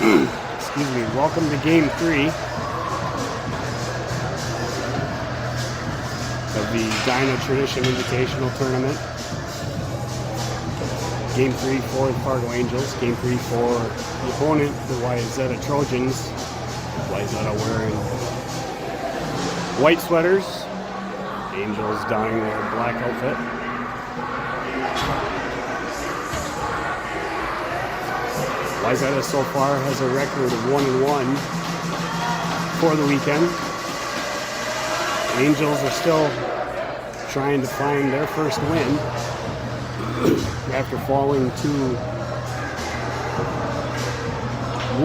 Excuse me. Welcome to Game 3 of the Edina Tradition Invitational Tournament. Game 3 for the Fargo Angels. Game 3 for the opponent, the Wayzata Trojans. Wayzata wearing white sweaters. Angels donning their black outfit. Wayzata so far has a record of 1-1 for the weekend. Angels are still trying to find their first win after falling to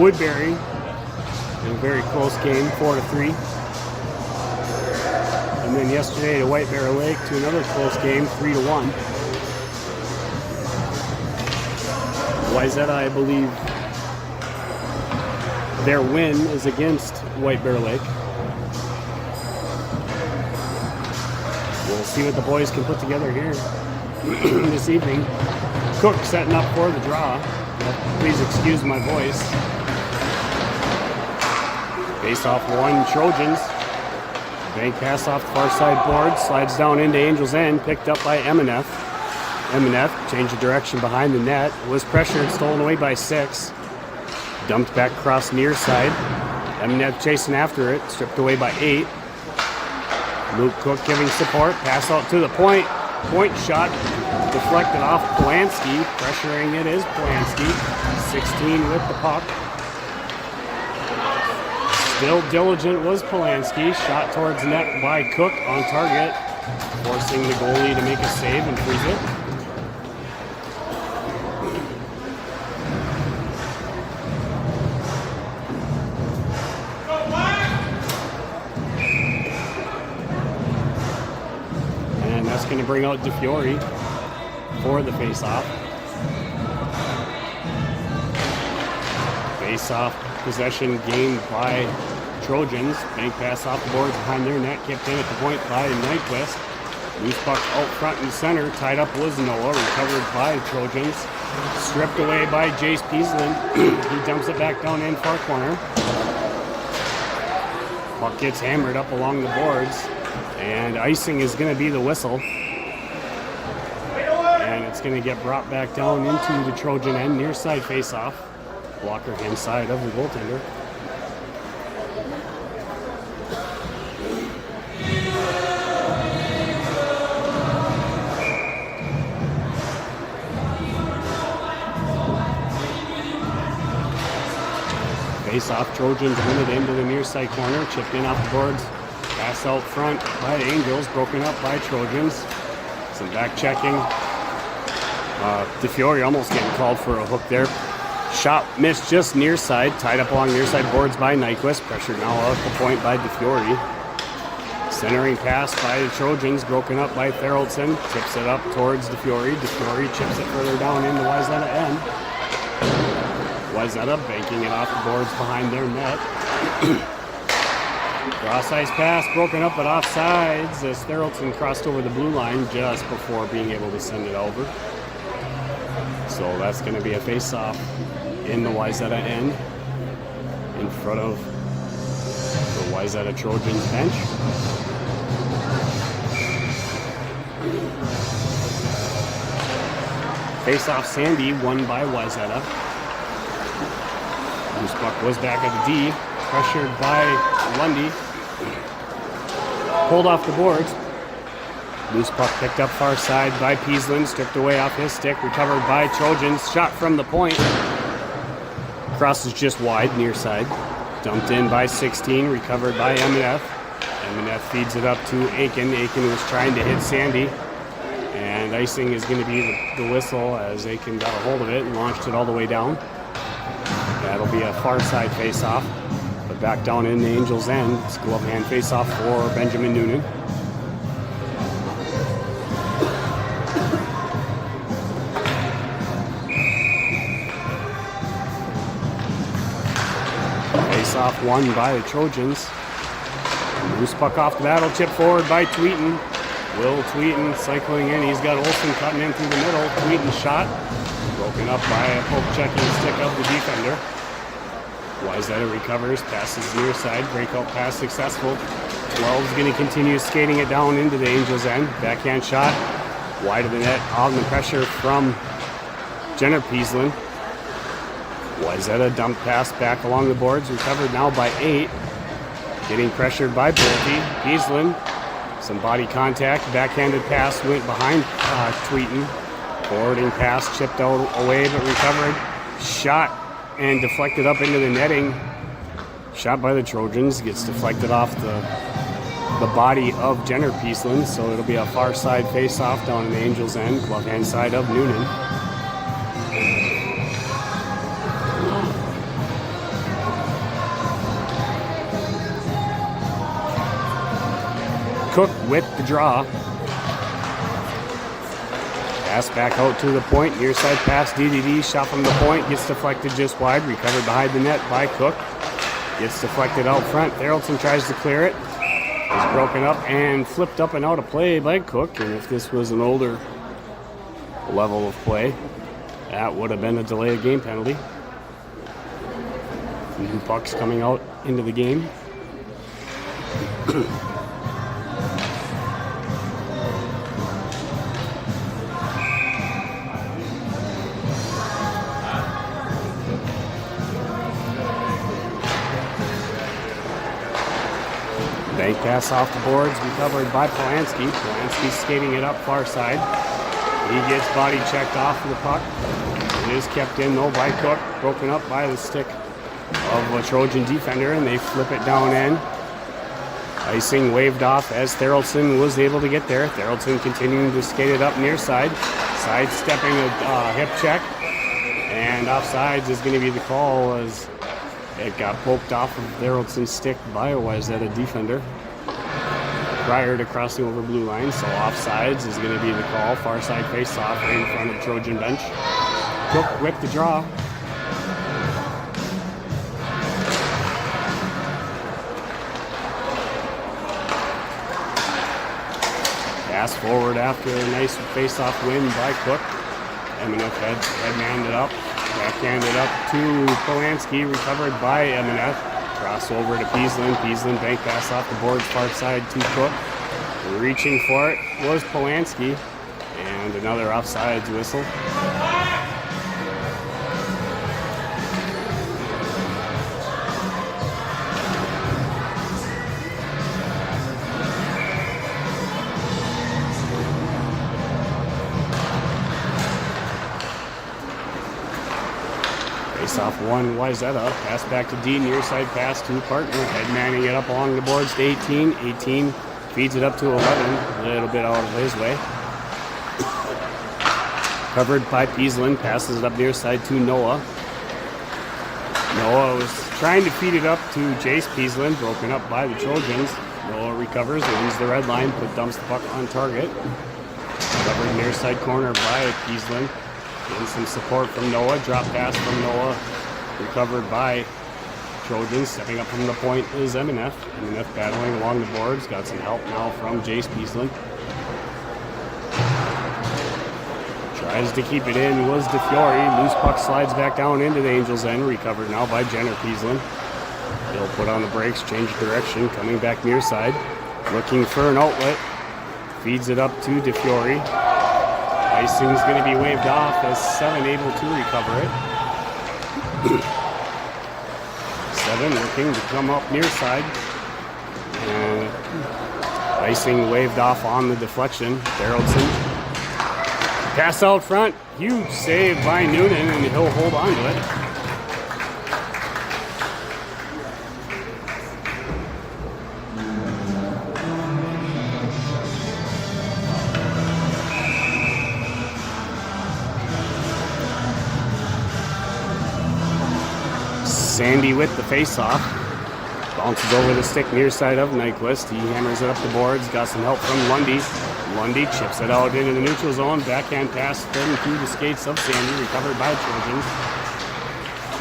Woodbury in a very close game, 4-3. And then yesterday to White Bear Lake to another close game, 3-1. Wayzata, I believe, their win is against White Bear Lake. We'll see what the boys can put together here this evening. Cook setting up for the draw. Please excuse my voice. Face off one, Trojans. Bank pass off the far side board. Slides down into Angels' end. Picked up by Emineth. Emineth changed the direction behind the net. Was pressured, stolen away by 6. Dumped back across near side. Emineth chasing after it. Stripped away by 8. Luke Cook giving support. Pass out to the point. Point shot deflected off Polanski. Pressuring it is Polanski. 16 with the puck. Still diligent was Polanski. Shot towards net by Cook on target. Forcing the goalie to make a save and freeze it. Going to bring out DeFiore for the face-off. Face-off possession gained by Trojans. Bank pass off the boards behind their net. Kept in at the point by Nyquist. Loose puck out front and center. Tied up was Noah. Recovered by Trojans. Stripped away by Jace Peaslin. He dumps it back down in far corner. Puck gets hammered up along the boards. And icing is going to be the whistle. And it's going to get brought back down into the Trojan end, near side face-off. Blocker hand side of the goaltender. Face-off, Trojans win it into the near side corner. Chipped in off the boards. Pass out front by the Angels, broken up by Trojans. Some back checking. DeFiore almost getting called for a hook there. Shot missed just near side, tied up along near side boards by Nyquist. Pressured now off the point by DeFiore. Centering pass by the Trojans, broken up by Theraldson. Tips it up towards DeFiore. DeFiore chips it further down into Wayzata end. Wayzata banking it off the boards behind their net. Cross ice pass broken up but offsides as Theraldson crossed over the blue line just before being able to send it over. So that's going to be a face-off in the Wayzata end in front of the Wayzata Trojans bench. Face-off Sandy won by Wayzata. Loose puck was back at the D. Pressured by Lundy. Pulled off the boards. Loose puck picked up far side by Peaslin. Stripped away off his stick. Recovered by Trojans. Shot from the point. Crosses just wide, near side. Dumped in by 16. Recovered by Emineth. Emineth feeds it up to Aiken. Aiken was trying to hit Sandy. And icing is going to be the whistle as Aiken got a hold of it and launched it all the way down. That'll be a far side face-off. But back down in the Angels' end, it's glove hand face-off for Benjamin Noonan. Face-off won by the Trojans. Loose puck off the battle, chip forward by Tweeten. Will Tweeten cycling in. He's got Olsen cutting in through the middle. Tweeten shot. Broken up by a poke checking stick of the defender. Wayzata recovers, passes near side, breakout pass successful. 12's going to continue skating it down into the Angels' end. Backhand shot, wide of the net, on the pressure from Jenner Peasland. Wayzata dump pass back along the boards, recovered now by 8. Getting pressured by Bolte. Peasland, some body contact, backhanded pass went behind Tweeten. Forwarding pass chipped out away but recovered. Shot and deflected up into the netting. Shot by the Trojans, gets deflected off the body of Jenner Peasland, so it'll be a far side face-off down in the Angels' end, glove hand side of Noonan. Cook with the draw. Pass back out to the point, near side pass, DDD, shot from the point, gets deflected just wide, recovered behind the net by Cook. Gets deflected out front, Therrelton tries to clear it. It's broken up and flipped up and out of play by Cook, and if this was an older level of play, that would have been a delay of game penalty. New pucks coming out into the game. Bank pass off the boards, recovered by Polanski. Polanski skating it up far side. He gets body checked off of the puck. It is kept in though by Cook, broken up by the stick of a Trojan defender, and they flip it down in. Icing waved off as Therrelton was able to get there. Therrelton continuing to skate it up near side. Sidestepping a hip check. And offsides is going to be the call as it got poked off of Therrelton's stick by a Wayzata defender prior to crossing over blue line, so offsides is going to be the call. Far side face-off right in front of Trojan bench. Cook with the draw. Pass forward after a nice face-off win by Cook. Emineth had manned it up. Backhanded up to Polanski, recovered by Emineth. Crossover to Peasland. Peasland bank pass off the boards, far side to Cook. Reaching for it was Polanski. And another offsides whistle. Off one Wayzata, pass back to D, near side pass to partner, head manning it up along the boards to 18. 18 feeds it up to 11, a little bit out of his way. Covered by Peasland, passes it up near side to Noah. Noah was trying to feed it up to Jace Peasland, broken up by the Trojans. Noah recovers, wins the red line, but dumps the puck on target. Covered near side corner by Peasland. Getting some support from Noah. Drop pass from Noah. Recovered by Trojans. Stepping up from the point is Emineth. Emineth battling along the boards. Got some help now from Jace Peasland. Tries to keep it in. Was DeFiore. Loose puck slides back down into the Angels' end. Recovered now by Jenner Peasland. He'll put on the brakes. Change direction. Coming back near side. Looking for an outlet. Feeds it up to DeFiore. Icing's going to be waved off as 7 able to recover it. 7 looking to come up near side. And icing waved off on the deflection. Therrelton. Pass out front. Huge save by Noonan, and he'll hold on to it. Sandy with the face-off. Bounces over the stick near side of Nyquist. He hammers it up the boards. Got some help from Lundy. Lundy chips it out into the neutral zone. Backhand pass through the skates of Sandy. Recovered by Trojans.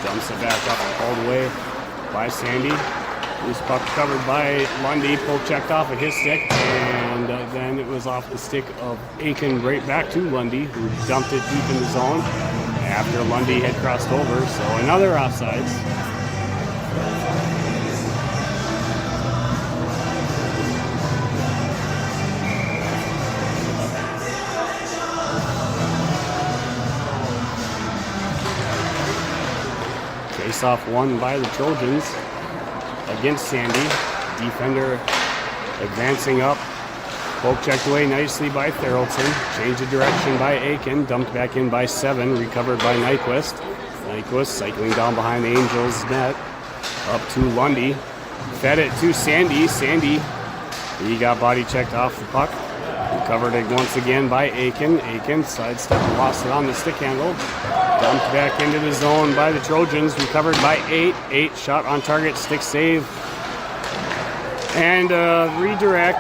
Dumps it back up and hauled away by Sandy. Loose puck covered by Lundy. Poke checked off at his stick. And then it was off the stick of Aiken right back to Lundy, who dumped it deep in the zone after Lundy had crossed over. So another offsides. Face-off won by the Trojans against Sandy. Defender advancing up. Poke checked away nicely by Theraldson. Change of direction by Aiken. Dumped back in by 7. Recovered by Nyquist. Nyquist cycling down behind the Angels' net. Up to Lundy. Fed it to Sandy. Sandy, he got body checked off the puck. Recovered it once again by Aiken. Aiken sidestep and lost it on the stick handle. Dumped back into the zone by the Trojans. Recovered by 8. 8 shot on target. Stick save. And redirect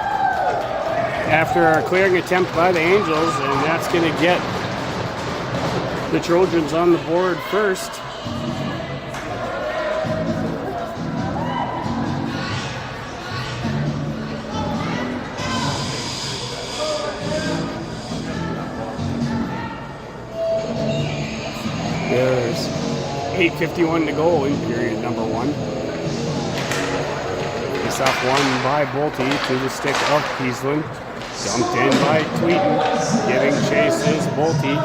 after a clearing attempt by the Angels. And that's going to get the Trojans on the board first. There's 8:51 to go in period number 1. Face-off won by Bolte to the stick of Peasland. Dumped in by Tweeten. Giving chase is Bolte.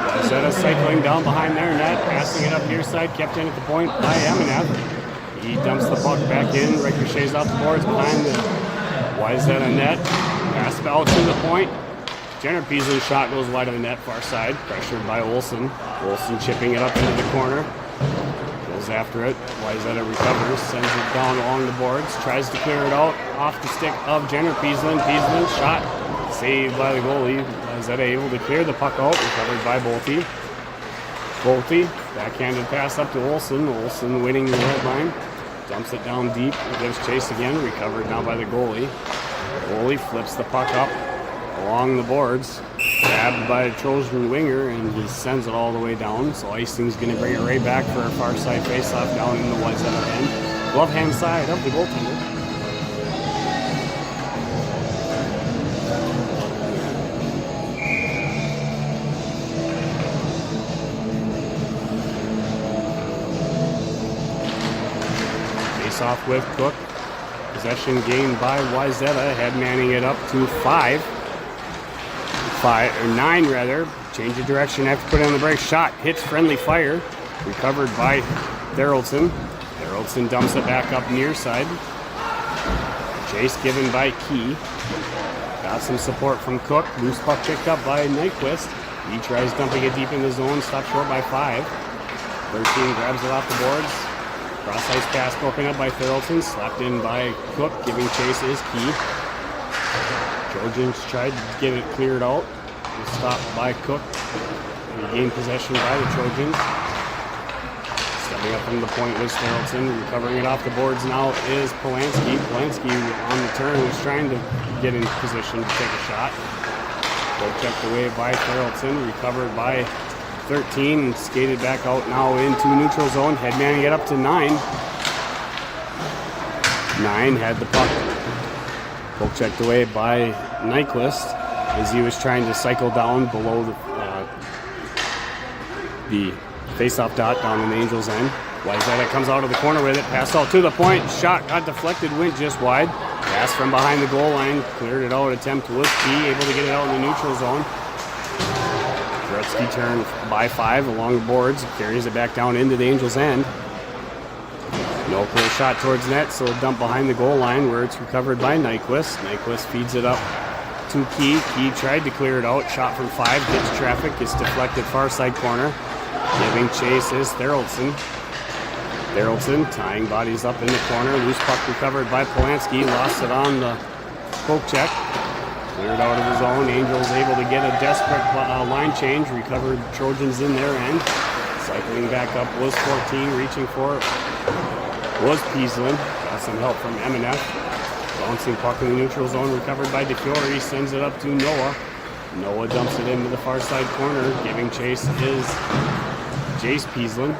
Wayzata cycling down behind their net, passing it up near side, kept in at the point by Amenev. He dumps the puck back in, ricochets off the boards behind the Wayzata net. Pass out to the point. Jenner Peasley's shot goes wide of the net, far side, pressured by Olsen. Olsen chipping it up into the corner. Goes after it. Wayzata recovers, sends it down along the boards, tries to clear it out off the stick of Jenner Peasland. Peasland shot saved by the goalie. Wayzata able to clear the puck out, recovered by Bolte. Bolte, backhanded pass up to Olsen. Olsen winning the red line. Dumps it down deep, gives chase again, recovered now by the goalie. Goalie flips the puck up along the boards, grabbed by a Trojan winger, and he sends it all the way down. So Icing's going to bring it right back for a far side face-off down in the Wayzata end. Glove hand side of the goaltender. Face-off with Cook. Possession gained by Wayzata, head manning it up to 9 rather. Change of direction after putting on the break. Shot hits friendly fire. Recovered by Theraldson. Theraldson dumps it back up near side. Chase given by Key. Got some support from Cook. Loose puck picked up by Nyquist. He tries dumping it deep in the zone. Stopped short by 5. 13 grabs it off the boards. Cross ice pass broken up by Theraldson. Slapped in by Cook. Giving chase is Key. Trojans tried to get it cleared out. Stopped by Cook. Regained possession by the Trojans. Stepping up from the point was Theraldson. Recovering it off the boards now is Polanski. Polanski on the turn was trying to get in position to take a shot. Both checked away by Theraldson. Recovered by 13 and skated back out now into neutral zone. Head manning it up to 9. 9 had the puck. Poke checked away by Nyquist as he was trying to cycle down below the face-off dot down in the Angels' end. Wayzata comes out of the corner with it, pass out to the point, shot got deflected, went just wide. Pass from behind the goal line, cleared it out, attempt was Key, able to get it out in the neutral zone. Gretzky turned by 5 along the boards, carries it back down into the Angels' end. No clear shot towards net, so a dump behind the goal line where it's recovered by Nyquist. Nyquist feeds it up to Key. Key tried to clear it out, shot from 5, hits traffic, gets deflected far side corner. Giving chase is Theraldson. Theraldson tying bodies up in the corner. Loose puck recovered by Polanski. Lost it on the poke check. Cleared out of his own. Angels able to get a desperate line change. Recovered Trojans in their end. Cycling back up was 14. Reaching for it was Peasland. Got some help from Amenev. Bouncing puck in the neutral zone. Recovered by DeFiore. Sends it up to Noah. Noah dumps it into the far side corner. Giving chase is Jace Peasland.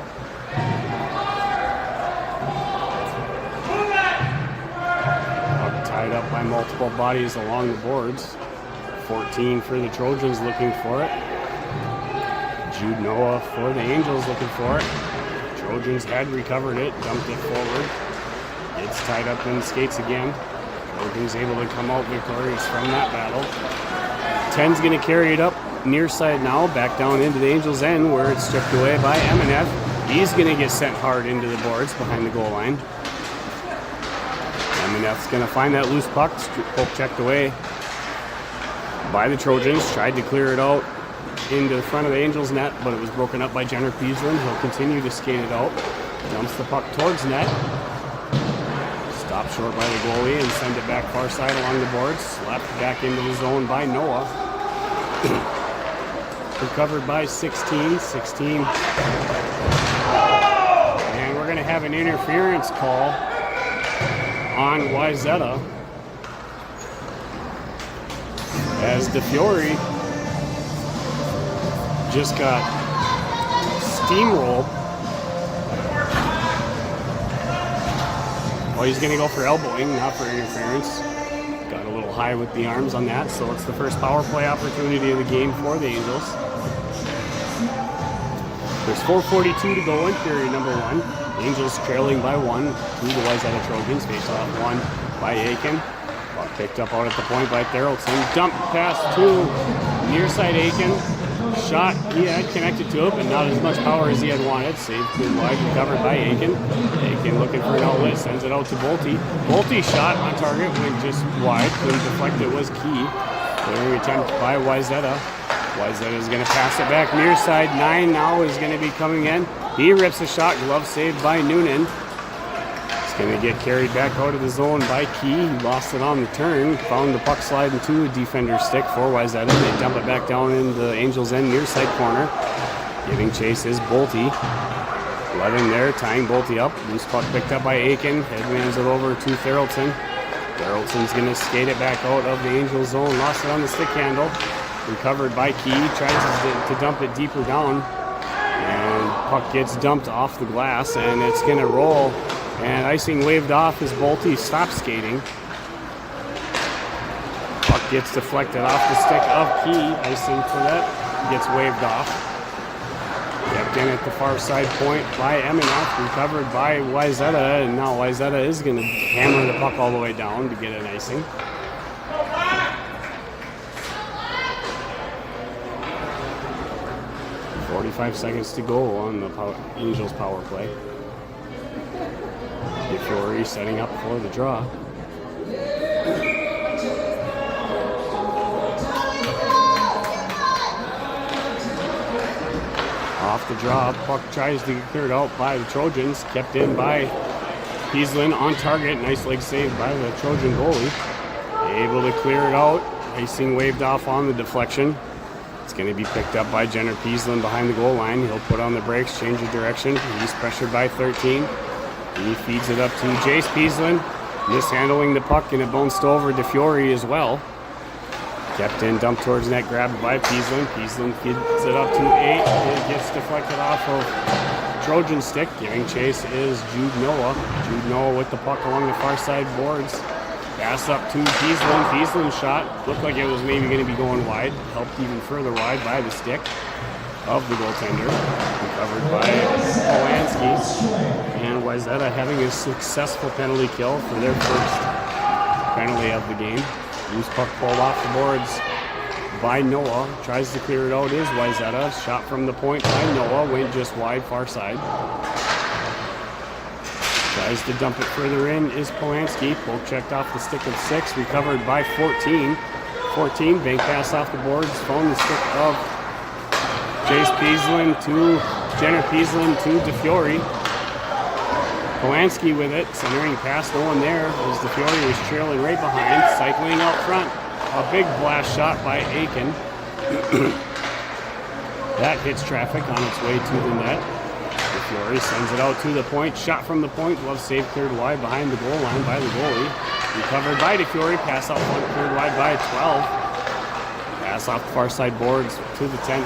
Puck tied up by multiple bodies along the boards. 14 for the Trojans looking for it. Jude Noah for the Angels looking for it. Trojans had recovered it, dumped it forward. It's tied up in the skates again. Trojans able to come out victorious from that battle. 10's going to carry it up near side now, back down into the Angels' end where it's stripped away by Amenev. He's going to get sent hard into the boards behind the goal line. That's going to find that loose puck. Poke checked away by the Trojans. Tried to clear it out into the front of the Angels net, but it was broken up by Jenner Peasland. He'll continue to skate it out. Dumps the puck towards net. Stopped short by the goalie and send it back far side along the boards. Slapped back into the zone by Noah. Recovered by 16. And we're going to have an interference call on Wayzata as DeFiore just got steamrolled. Well, he's going to go for elbowing, not for interference. Got a little high with the arms on that, so it's the first power play opportunity of the game for the Angels. There's 4:42 to go in period number 1. Angels trailing by 1 to the Wayzata Trojans. Face off 1 by Aiken. Puck picked up out at the point by Therrelson. Dump pass to near side Aiken. Shot he had connected to it, but not as much power as he had wanted. Saved good wide, recovered by Aiken. Aiken looking for an outlet, sends it out to Bolte. Bolte shot on target, went just wide. Couldn't deflect it, was key. Clearing attempt by Wayzata. Wayzata is going to pass it back near side. 9 now is going to be coming in. He rips a shot, glove saved by Noonan. It's going to get carried back out of the zone by Key. He lost it on the turn. Found the puck slide into a defender's stick for Wayzata. They dump it back down in the Angels' end near side corner. Giving chase is Bolte. 11 there, tying Bolte up. Loose puck picked up by Aiken. Headman's it over to Therrelson. Therrelson's going to skate it back out of the Angels' zone. Lost it on the stick handle. Recovered by Key. Tries to dump it deeper down. And puck gets dumped off the glass, and it's going to roll. And icing waved off as Bolte stops skating. Puck gets deflected off the stick of Key. Icing for that gets waved off. Kept in at the far side point by Eminoff. Recovered by Wayzata, and now Wayzata is going to hammer the puck all the way down to get an icing. 45 seconds to go on the Angels power play. DeFiore setting up for the draw. Off the draw, puck tries to get cleared out by the Trojans. Kept in by Peasland on target. Nice leg save by the Trojan goalie. Able to clear it out. Icing waved off on the deflection. It's going to be picked up by Jenner Peasland behind the goal line. He'll put on the brakes, change of direction. He's pressured by 13. He feeds it up to Jace Peasland. Mishandling the puck, and it bounced over DeFiore as well. Kept in, dumped towards net, grabbed by Peasland. Peasland feeds it up to 8. It gets deflected off of Trojan stick. Giving chase is Jude Noah. Jude Noah with the puck along the far side boards. Pass up to Peasland. Peasland's shot looked like it was maybe going to be going wide. Helped even further wide by the stick of the goaltender. Recovered by Polanski. And Wayzata having a successful penalty kill for their first penalty of the game. Loose puck pulled off the boards by Noah. Tries to clear it out is Wayzata. Shot from the point by Noah. Went just wide, far side. Tries to dump it further in is Polanski. Poke checked off the stick of 6. Recovered by 14. 14, bank pass off the boards. Found the stick of Jace Peasland to Jenner Peasland to DeFiore. Polanski with it. Centering pass, no one there as DeFiore was trailing right behind. Cycling out front. A big blast shot by Aiken. That hits traffic on its way to the net. DeFiore sends it out to the point. Shot from the point. Glove save cleared wide behind the goal line by the goalie. Recovered by DeFiore. Pass out front cleared wide by 12. Pass off the far side boards to the 10,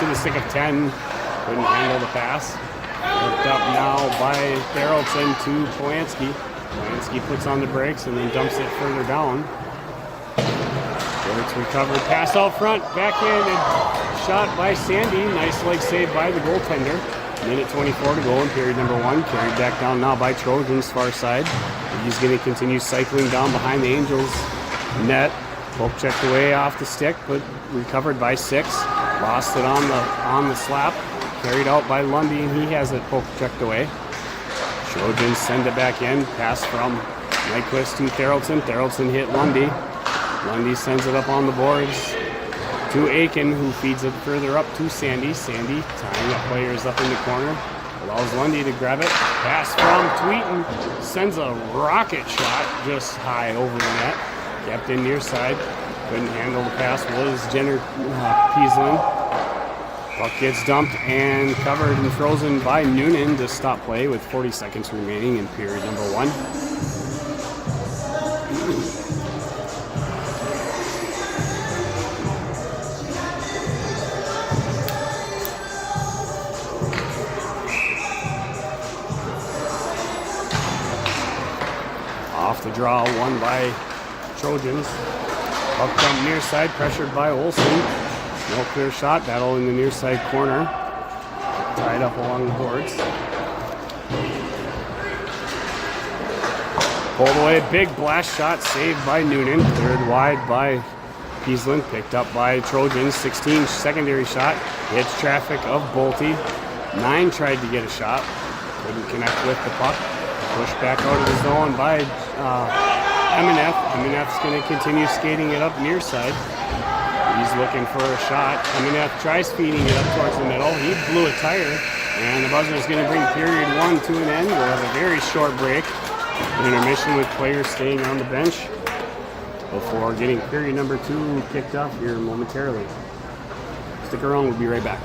to the stick of 10. Couldn't handle the pass. Picked up now by Therrelson to Polanski. Polanski puts on the brakes and then dumps it further down. It's recovered. Pass out front. Backhanded shot by Sandy. Nice leg save by the goaltender. Minute 24 to go in period number 1. Carried back down now by Trojans far side. He's going to continue cycling down behind the Angels net. Poke checked away off the stick, but recovered by 6. Lost it on the slap. carried out by Lundy, and he has it poke checked away. Trojans send it back in. Pass from Nyquist to Therrelton. Therrelton hit Lundy. Lundy sends it up on the boards to Aiken, who feeds it further up to Sandy. Sandy tying up players up in the corner. Allows Lundy to grab it. Pass from Tweeten. Sends a rocket shot just high over the net. Kept in near side. Couldn't handle the pass was Jenner Peaslin. Puck gets dumped and covered and frozen by Noonan to stop play with 40 seconds remaining in period number 1. Off the draw, won by Trojans. Puck from near side, pressured by Olsen. No clear shot, battle in the near side corner. Tied up along the boards. Pulled away, big blast shot, saved by Noonan. Cleared wide by Peaslin, picked up by Trojans. 16 secondary shot, hits traffic of Bolte. 9 tried to get a shot, couldn't connect with the puck. Pushed back out of the zone by Emineth. Emineth's going to continue skating it up near side. He's looking for a shot. Emineth tries feeding it up towards the middle. He blew a tire, and the buzzer is going to bring period 1 to an end. We'll have a very short break. Intermission with players staying on the bench before getting period number 2 kicked off here momentarily. Stick around, we'll be right back.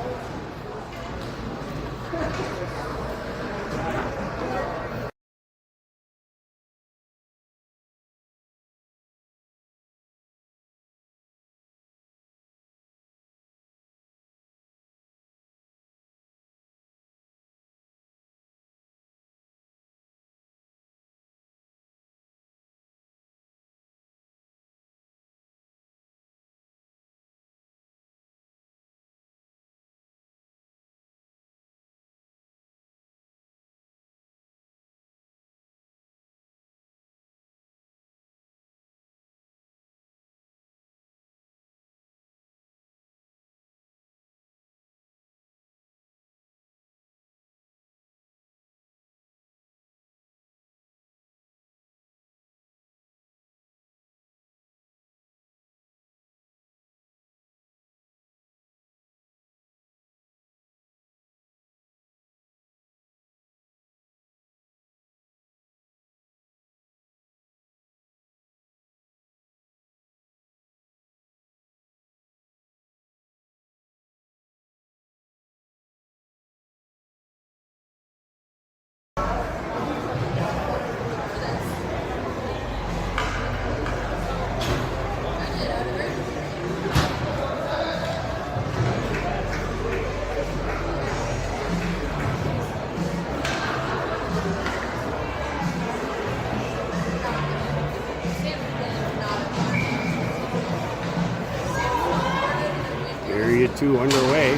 Period 2 underway.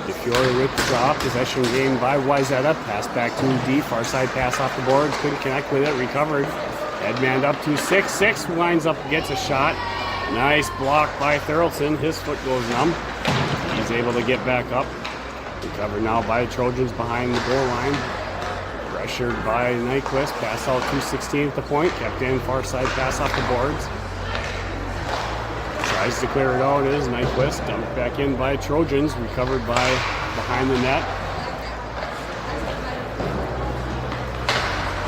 DeFiore with the draw. Possession gained by Wayzata. Pass back to D. Far side pass off the boards. Couldn't connect with it. Recovered. Headman up to 6. Lines up, gets a shot. Nice block by Therrelton. His foot goes numb. He's able to get back up. Recovered now by Trojans behind the goal line. Pressured by Nyquist. Pass out to 16 at the point. Kept in. Far side pass off the boards. Tries to clear it out is Nyquist. Dumped back in by Trojans. Recovered by behind the net.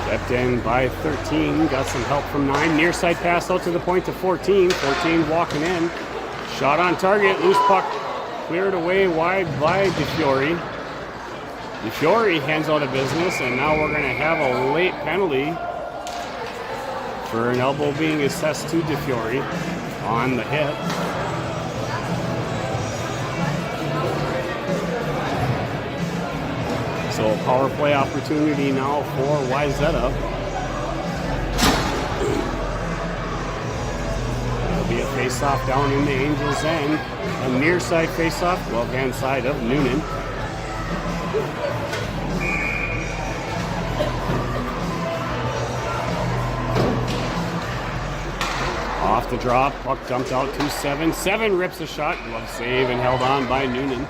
Kept in by 13. Got some help from 9. Near side pass out to the point to 14. 14 walking in. Shot on target. Loose puck cleared away wide by DeFiore. DeFiore hands out of business, and now we're going to have a late penalty for an elbow being assessed to DeFiore on the hit. So a power play opportunity now for Wayzata. It'll be a face-off down in the Angels' end. A near side face-off, glove hand side of Noonan. Off the drop, puck dumped out to 7. 7 rips a shot, glove save and held on by Noonan.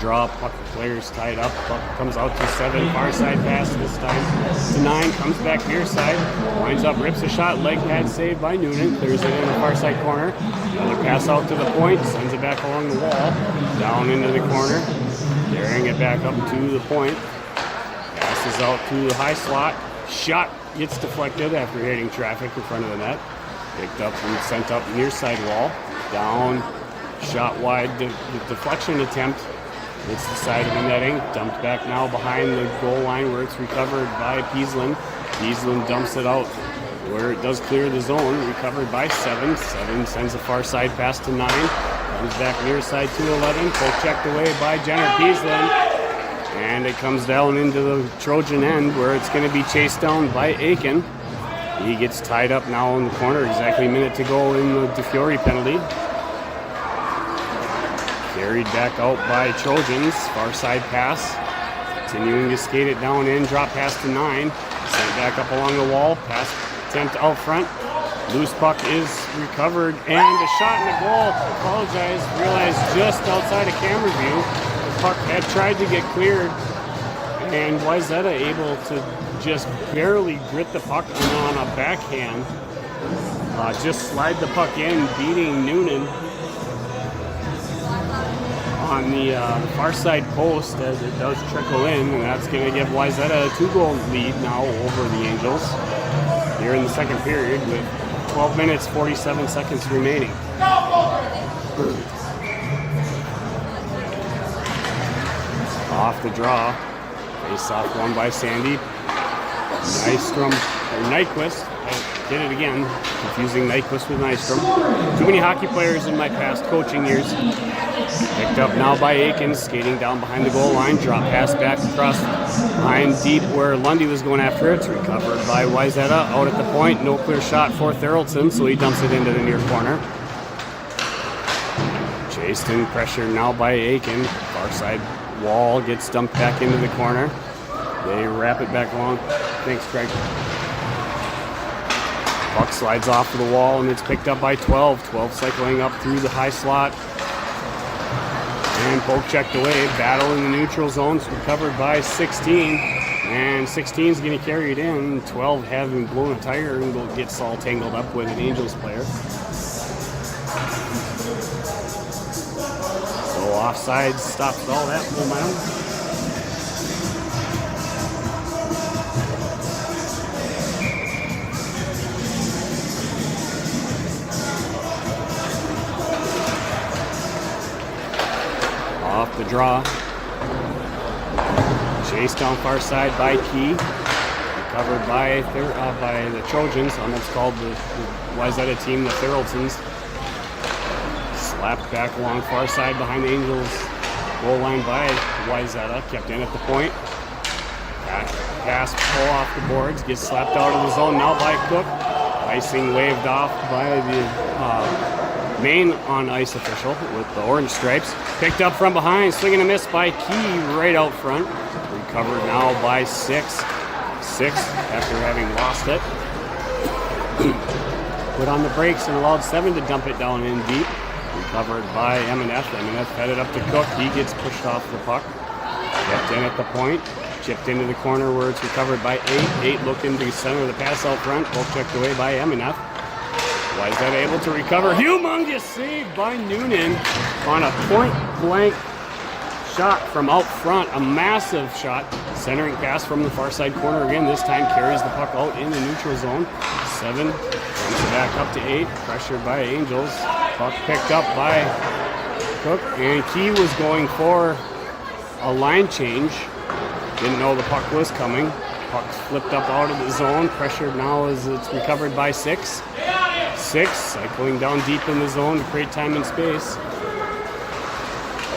draw, puck the players tied up. Puck comes out to 7, far side pass this time to 9, comes back near side, winds up, rips a shot, leg pad saved by Noonan, clears it in the far side corner. Another pass out to the point, sends it back along the wall, down into the corner, carrying it back up to the point. Passes out to the high slot, shot gets deflected after hitting traffic in front of the net. Picked up and sent up near side wall, down, shot wide, the deflection attempt. It's the side of the netting, dumped back now behind the goal line where it's recovered by Peasland. Peasland dumps it out where it does clear the zone, recovered by 7. 7 sends a far side pass to 9, comes back near side to 11, poke checked away by Jenner Peasland, and it comes down into the Trojan end where it's going to be chased down by Aiken. He gets tied up now in the corner, exactly a minute to go in the DeFiore penalty. Carried back out by Trojans, far side pass. Continuing to skate it down in, drop pass to 9. Sent back up along the wall, pass attempt out front. Loose puck is recovered, and a shot in the goal. Apologize, realized just outside of camera view. The puck had tried to get cleared, and Wayzata able to just barely grit the puck on a backhand. Just slide the puck in, beating Noonan on the far side post as it does trickle in, and that's going to give Wayzata a 2-goal lead now over the Angels here in the second period with 12 minutes 47 seconds remaining. Off the draw, face off won by Sandy. Nyquist did it again, confusing Nyquist with Nystrom. Too many hockey players in my past coaching years. Picked up now by Aiken, skating down behind the goal line. Drop pass back across behind deep where Lundy was going after it. It's recovered by Wayzata out at the point. No clear shot for Therrelton, so he dumps it into the near corner. Chased and pressured now by Aiken. Far side wall gets dumped back into the corner. They wrap it back along. Thanks, Craig. Puck slides off of the wall, and it's picked up by 12. 12 cycling up through the high slot. And poke checked away. Battle in the neutral zone. It's recovered by 16. And 16 is going to carry it in. 12 having blown a tire and gets all tangled up with an Angels player. So offside stops all that momentum. Off the draw. Chased down far side by Key. Recovered by the Trojans, almost called the Wayzata team the Therreltons. Slapped back along far side behind the Angels. Goal line by Wayzata. Kept in at the point. Pass pull off the boards. Gets slapped out of the zone now by Cook. Icing waved off by the main on ice official with the orange stripes. Picked up from behind, swinging a miss by Key right out front. Recovered now by 6. 6 after having lost it. Put on the brakes and allowed 7 to dump it down in deep. Recovered by M&F. M&F headed up to Cook. He gets pushed off the puck. Kept in at the point. Chipped into the corner where it's recovered by 8. 8 looked into the center of the pass out front. Both checked away by M&F. Wayzata able to recover. Humongous save by Noonan on a point-blank shot from out front. A massive shot. Centering pass from the far side corner again. This time carries the puck out in the neutral zone. 7 runs it back up to 8. Pressured by Angels. Puck picked up by Cook. And Key was going for a line change. Didn't know the puck was coming. Puck's flipped up out of the zone. Pressured now as it's recovered by 6. 6 cycling down deep in the zone to create time and space.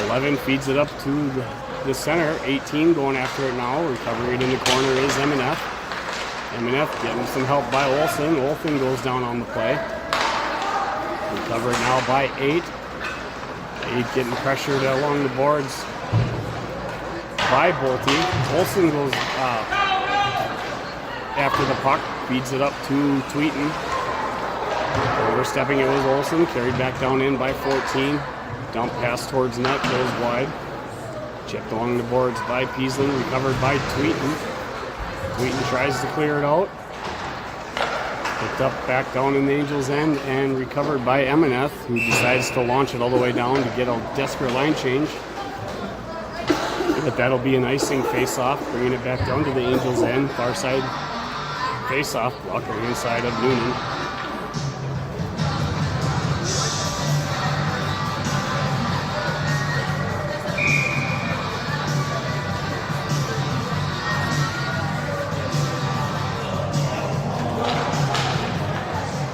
11 feeds it up to the center. 18 going after it now. Recovering it in the corner is M&F. M&F getting some help by Olsen. Olsen goes down on the play. Recovered now by 8. 8 getting pressured along the boards by Bolte. Olsen goes after the puck. Feeds it up to Tweeten. Overstepping it was Olsen, carried back down in by 14. Dump pass towards net, goes wide. Chipped along the boards by Peasland, recovered by Tweeten. Tweeten tries to clear it out. Picked up back down in the Angels' end and recovered by Emineth, who decides to launch it all the way down to get a desperate line change. But that'll be an icing face-off, bringing it back down to the Angels' end. Far side face-off, blocker inside of Noonan.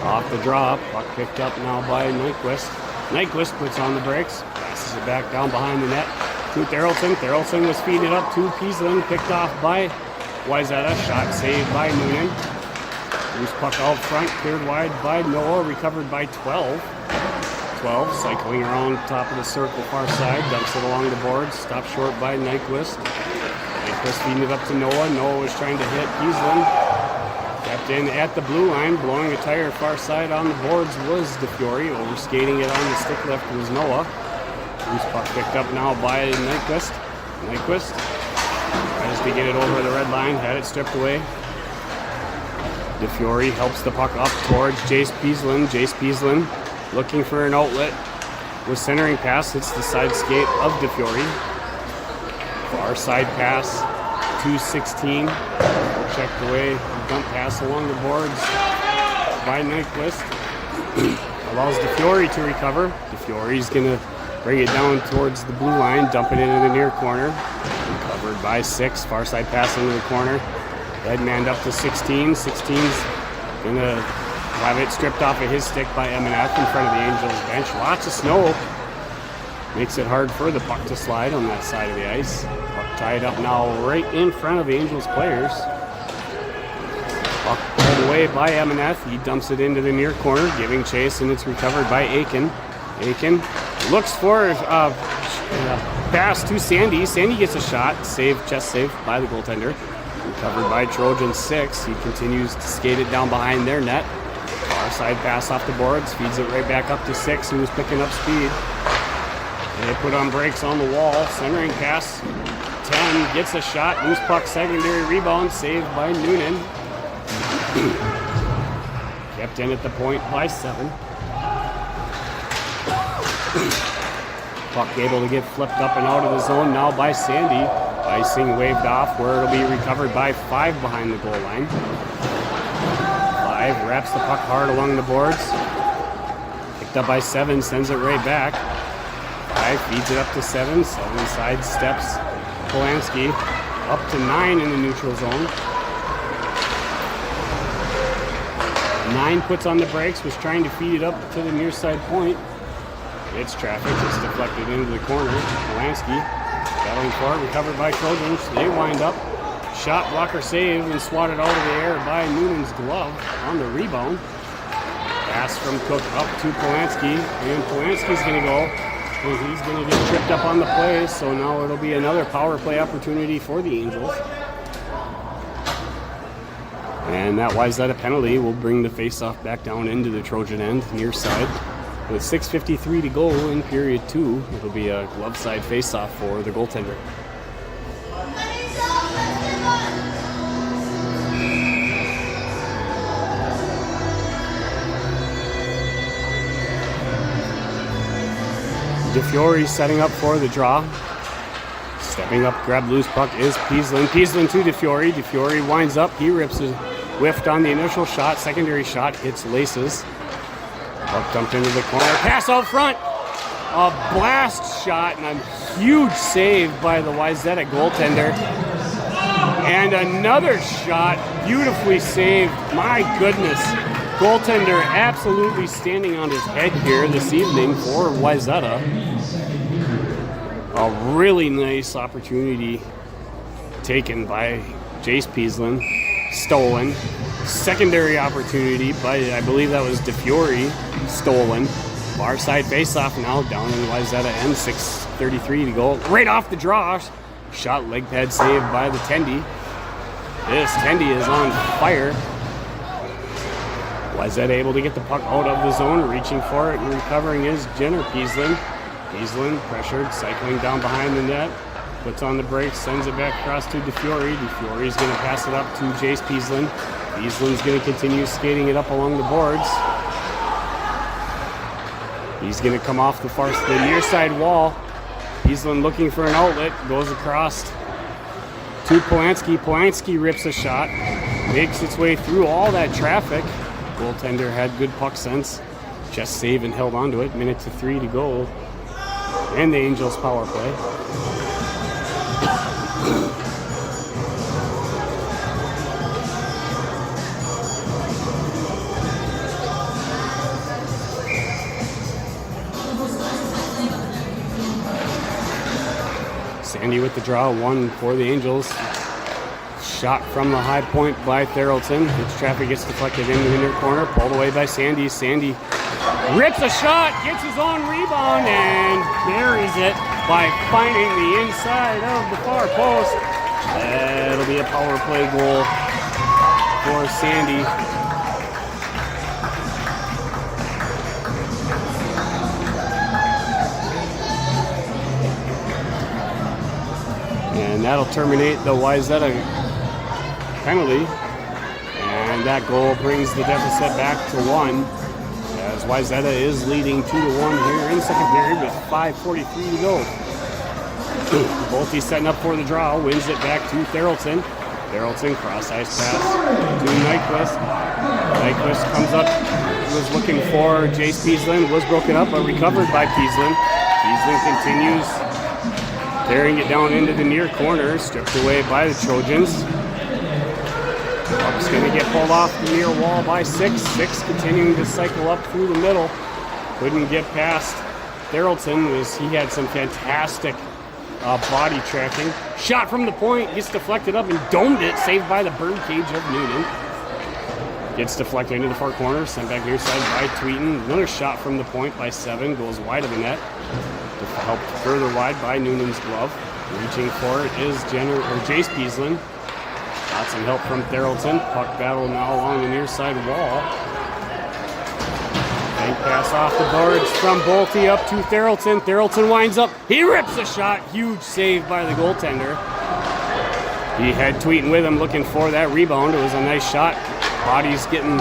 Off the drop, puck picked up now by Nyquist. Nyquist puts on the brakes, passes it back down behind the net to Therrelson. Therrelson was feeded up to Peasland, picked off by Wayzata. Shot saved by Noonan. Loose puck out front, cleared wide by Noah, recovered by 12. 12 cycling around top of the circle, far side, dumps it along the boards, stopped short by Nyquist. Nyquist feeding it up to Noah. Noah was trying to hit Peasland. Kept in at the blue line, blowing a tire far side on the boards was DeFiore. Overskating it on the stick left was Noah. Loose puck picked up now by Nyquist. Nyquist tries to get it over the red line, had it stripped away. DeFiore helps the puck up towards Jace Peasland. Jace Peasland looking for an outlet. With centering pass, hits the side skate of DeFiore. Far side pass, 216. Checked away, dump pass along the boards by Nyquist. Allows DeFiore to recover. DeFiore's going to bring it down towards the blue line, dump it into the near corner. Recovered by 6, far side pass into the corner. Red manned up to 16. 16's going to have it stripped off of his stick by Emineth in front of the Angels bench. Lots of snow. Makes it hard for the puck to slide on that side of the ice. Puck tied up now right in front of Angels players. Puck pulled away by Emineth. He dumps it into the near corner, giving chase, and it's recovered by Aiken. Aiken looks for a pass to Sandy. Sandy gets a shot, chest save by the goaltender. Recovered by Trojan 6. He continues to skate it down behind their net. Far side pass off the boards, feeds it right back up to 6, who's picking up speed. They put on brakes on the wall. Centering pass. 10 gets a shot. Loose puck, secondary rebound, saved by Noonan. Kept in at the point by 7. Puck able to get flipped up and out of the zone now by Sandy. Icing waved off where it'll be recovered by 5 behind the goal line. 5 wraps the puck hard along the boards. Picked up by 7, sends it right back. 5 feeds it up to 7. 7 side steps Polanski up to 9 in the neutral zone. 9 puts on the brakes, was trying to feed it up to the near side point. It's traffic, it's deflected into the corner. Polanski battling for it, recovered by Trojans. They wind up. Shot blocker save and swatted out of the air by Noonan's glove on the rebound. Pass from Cook up to Polanski, and Polanski's going to go. And he's going to get tripped up on the play, so now it'll be another power play opportunity for the Angels. And that Wayzata penalty will bring the faceoff back down into the Trojan end, near side. With 6:53 to go in period 2, it'll be a glove side faceoff for the goaltender. DeFiore setting up for the draw. Stepping up, grab loose puck is Peasland. Peasland to DeFiore. DeFiore winds up. He rips a whiffed on the initial shot. Secondary shot hits laces. Puck dumped into the corner. Pass out front. A blast shot and a huge save by the Wayzata goaltender. And another shot beautifully saved. My goodness. Goaltender absolutely standing on his head here this evening for Wayzata. A really nice opportunity taken by Jace Peasland. Stolen. Secondary opportunity by, I believe that was DeFiore. Stolen. Far side faceoff now down in Wayzata end. 6:33 to go. Right off the draw. Shot leg pad saved by the Tendy. This Tendy is on fire. Wayzata able to get the puck out of the zone, reaching for it and recovering is Jenner Peasland. Peasland pressured, cycling down behind the net. puts on the brakes, sends it back across to DeFiore. DeFiore's going to pass it up to Jace Peasland. Peasland's going to continue skating it up along the boards. He's going to come off the near side wall. Peasland looking for an outlet, goes across to Polanski. Polanski rips a shot, makes its way through all that traffic. Goaltender had good puck sense, just saved and held onto it. Minute to 3 to go, and the Angels power play. Sandy with the draw, 1 for the Angels. Shot from the high point by Therrelton. Its traffic gets deflected into the inner corner, pulled away by Sandy. Sandy rips a shot, gets his own rebound, and buries it by finding the inside of the far post. That'll be a power play goal for Sandy. And that'll terminate the Wayzata penalty. And that goal brings the deficit back to 1. As Wayzata is leading 2-1 here in the second period with 5:43 to go. Bolte setting up for the draw, wins it back to Therrelton. Therrelton cross ice pass to Nyquist. Nyquist comes up, was looking for Jace Peasland, was broken up but recovered by Peasland. Peasland continues carrying it down into the near corner, stripped away by the Trojans. Puck's going to get pulled off the near wall by 6. 6 continuing to cycle up through the middle. Couldn't get past Therrelton as he had some fantastic body tracking. Shot from the point, gets deflected up and domed it, saved by the bird cage of Noonan. Gets deflected into the far corner, sent back near side by Tweeten. Another shot from the point by 7, goes wide of the net. Helped further wide by Noonan's glove. Reaching for it is Jace Peasland. Got some help from Therrelton. Puck battle now along the near side wall. Bank pass off the boards from Bolte up to Therrelton. Therrelton winds up. He rips a shot. Huge save by the goaltender. He had Tweeten with him looking for that rebound. It was a nice shot. Bodies getting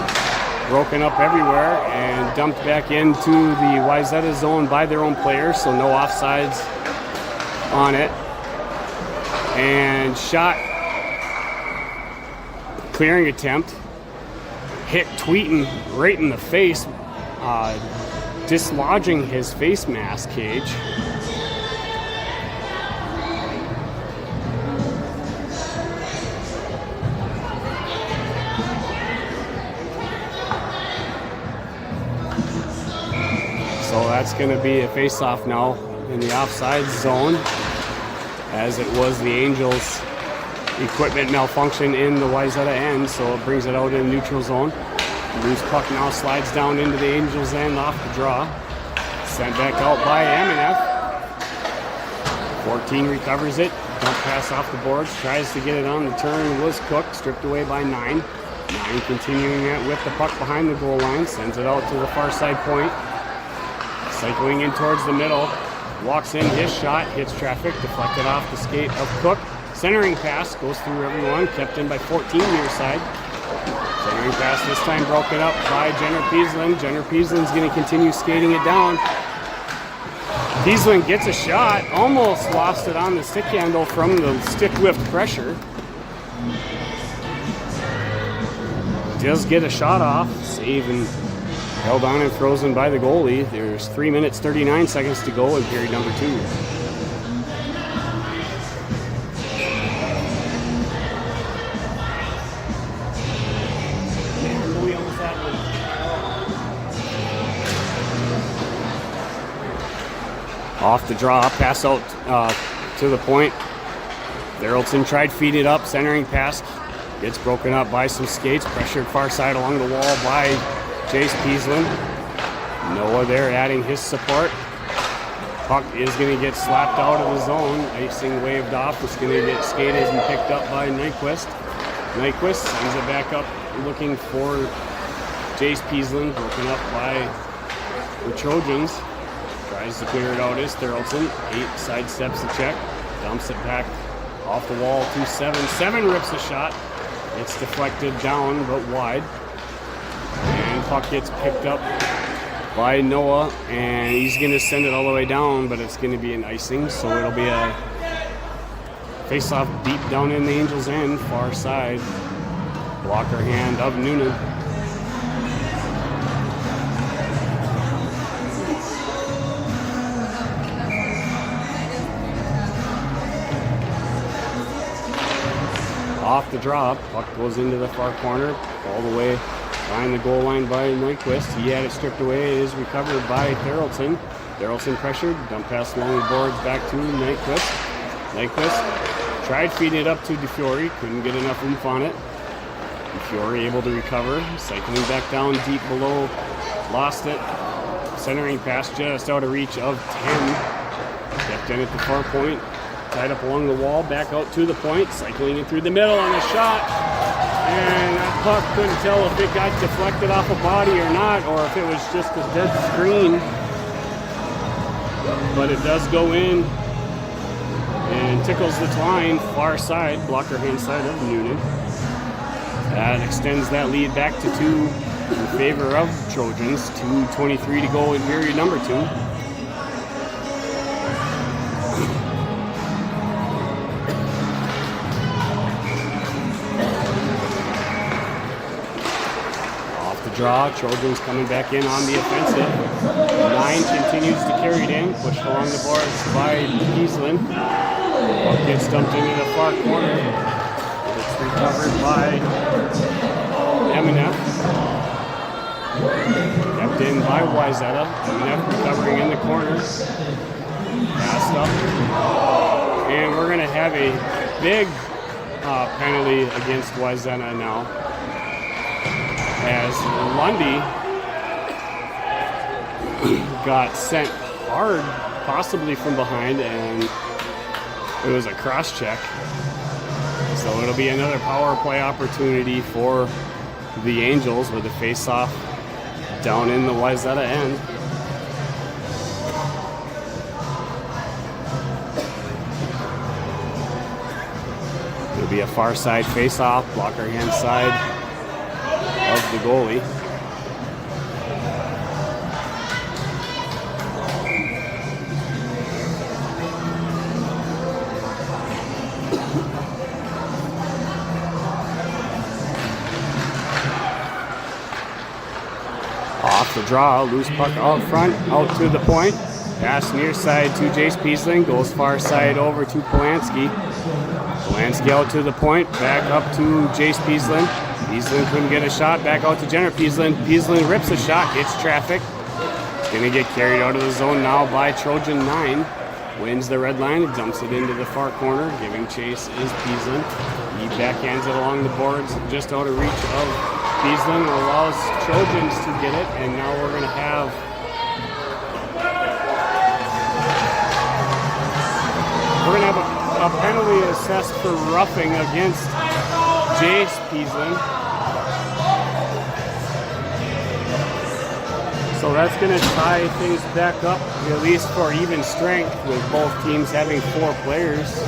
broken up everywhere and dumped back into the Wayzata zone by their own players, so no offsides on it. And shot, clearing attempt, hit Tweeten right in the face, dislodging his face mask cage. So that's going to be a face-off now in the offside zone, as it was the Angels' equipment malfunction in the Wayzata end, so it brings it out in the neutral zone. Loose puck now slides down into the Angels' end off the draw. Sent back out by Aminef. 14 recovers it. Dump pass off the boards. Tries to get it on the turn. Was Cook. Stripped away by 9. 9 continuing it with the puck behind the goal line. Sends it out to the far side point. Cycling in towards the middle. Walks in his shot. Hits traffic. Deflected off the skate of Cook. Centering pass. Goes through everyone. Kept in by 14 near side. Centering pass this time broken up by Jenner Peasland. Jenner Peasland's going to continue skating it down. Peasland gets a shot. Almost lost it on the stick handle from the stick lift pressure. Does get a shot off. Save and held on and frozen by the goalie. There's 3 minutes, 39 seconds to go in period number 2. Off the draw, pass out to the point. Therrelton tried to feed it up, centering pass. Gets broken up by some skates. Pressured far side along the wall by Jace Peasland. Noah there adding his support. Puck is going to get slapped out of the zone. Icing waved off. It's going to get skated and picked up by Nyquist. Nyquist sends it back up looking for Jace Peasland. Broken up by the Trojans. Tries to clear it out is Therrelton. 8 sidesteps the check. Dumps it back off the wall to 7. 7 rips a shot. It's deflected down but wide. And puck gets picked up by Noah, and he's going to send it all the way down, but it's going to be an icing, so it'll be a face-off deep down in the Angels' end, far side. Blocker hand of Noonan. Off the drop, puck goes into the far corner, all the way behind the goal line by Nyquist. He had it stripped away. It is recovered by Therrelton. Therrelton pressured, dump pass along the boards back to Nyquist. Nyquist tried feeding it up to DeFiore, couldn't get enough oomph on it. DeFiore able to recover, cycling back down deep below, lost it. Centering pass just out of reach of 10. Kept in at the far point. Tied up along the wall, back out to the point, cycling it through the middle on the shot. And that puck couldn't tell if it got deflected off a body or not, or if it was just a dead screen. But it does go in and tickles the line, far side, blocker hand side of Noonan. That extends that lead back to 2 in favor of Trojans. 2:23 to go in period number 2. Draw. Trojans coming back in on the offensive. 9 continues to carry it in, pushed along the boards by Giesland. Puck gets dumped into the far corner. It's recovered by Eminem. Kept in by Wayzata. Eminem recovering in the corner. Passed up. And we're going to have a big penalty against Wayzata now, as Lundy got sent hard, possibly from behind, and it was a cross check. So it'll be another power play opportunity for the Angels with a face-off down in the Wayzata end. It'll be a far side face-off, blocker hand side of the goalie. Off the draw, loose puck out front, out to the point. Pass near side to Jace Peasling, goes far side over to Polanski. Polanski out to the point, back up to Jace Peasling. Peasling couldn't get a shot, back out to Jenner Peasling. Peasling rips a shot, hits traffic. It's going to get carried out of the zone now by Trojan 9. Wins the red line, dumps it into the far corner. Giving chase is Peasling. He backhands it along the boards, just out of reach of Peasling. Allows Trojans to get it, and now we're going to have a penalty assessed for roughing against Jace Peasling. So that's going to tie things back up, at least for even strength, with both teams having 4 players.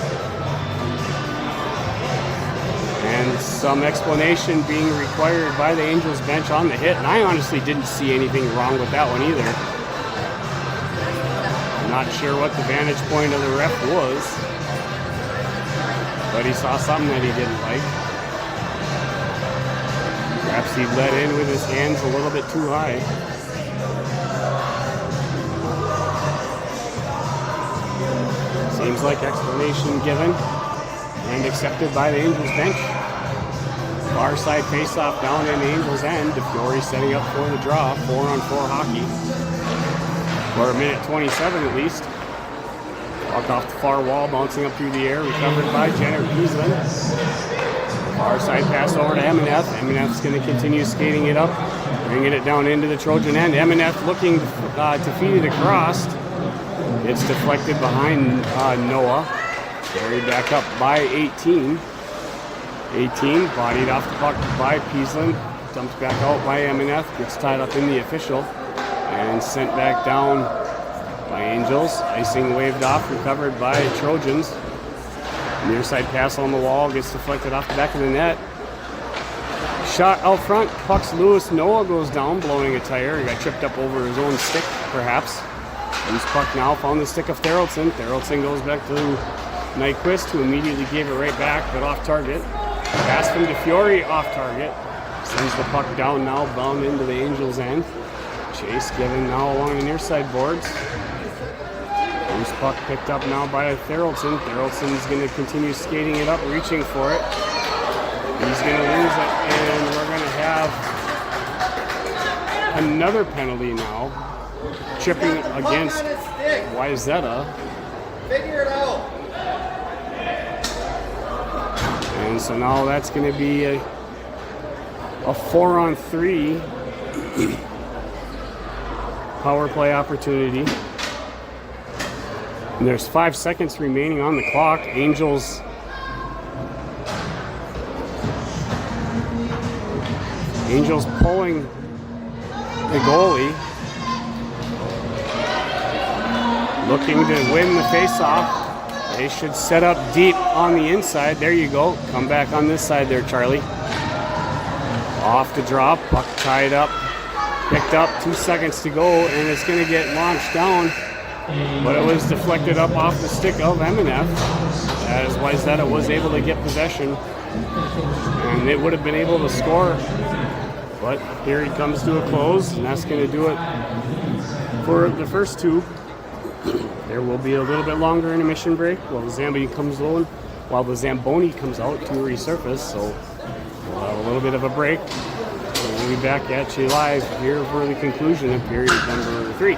And some explanation being required by the Angels bench on the hit. And I honestly didn't see anything wrong with that one either. I'm not sure what the vantage point of the ref was, but he saw something that he didn't like. Perhaps he let in with his hands a little bit too high. Seems like explanation given and accepted by the Angels bench. Far side face-off down in the Angels end. DeFiore setting up for the draw. 4-on-4 hockey. For a minute 27 at least. Puck off the far wall, bouncing up through the air. Recovered by Jenner Peasland. Far side pass over to Emineth. Emineth's going to continue skating it up. Bringing it down into the Trojan end. Emineth looking to feed it across. It's deflected behind Noah. Carried back up by 18. 18, bodied off the puck by Peasland. Dumped back out by Emineth. Gets tied up in the official. And sent back down by Angels. Icing waved off, recovered by Trojans. Near side pass on the wall, gets deflected off the back of the net. Shot out front, puck's loose. Noah goes down, blowing a tire. He got tripped up over his own stick, perhaps. Loose puck now, found the stick of Theraldson. Theraldson goes back to Nyquist, who immediately gave it right back, but off target. Pass from DeFiore, off target. Sends the puck down now, bound into the Angels' end. Chase given now along the near side boards. Loose puck picked up now by Theraldson. Theraldson's going to continue skating it up, reaching for it. He's going to lose it, and we're going to have another penalty now. Chipping against Wayzata. Figure it out. And so now that's going to be a 4-on-3 power play opportunity. And there's 5 seconds remaining on the clock. Angels pulling the goalie, looking to win the faceoff. They should set up deep on the inside. There you go. Come back on this side there, Charlie. Off the drop, puck tied up, picked up, 2 seconds to go, and it's going to get launched down. But it was deflected up off the stick of MNF, as Wayzata was able to get possession, and they would have been able to score. But here he comes to a close, and that's going to do it for the first two. There will be a little bit longer intermission break while the Zamboni comes out to resurface. So we'll have a little bit of a break. We'll be back at you live here for the conclusion of period number 3.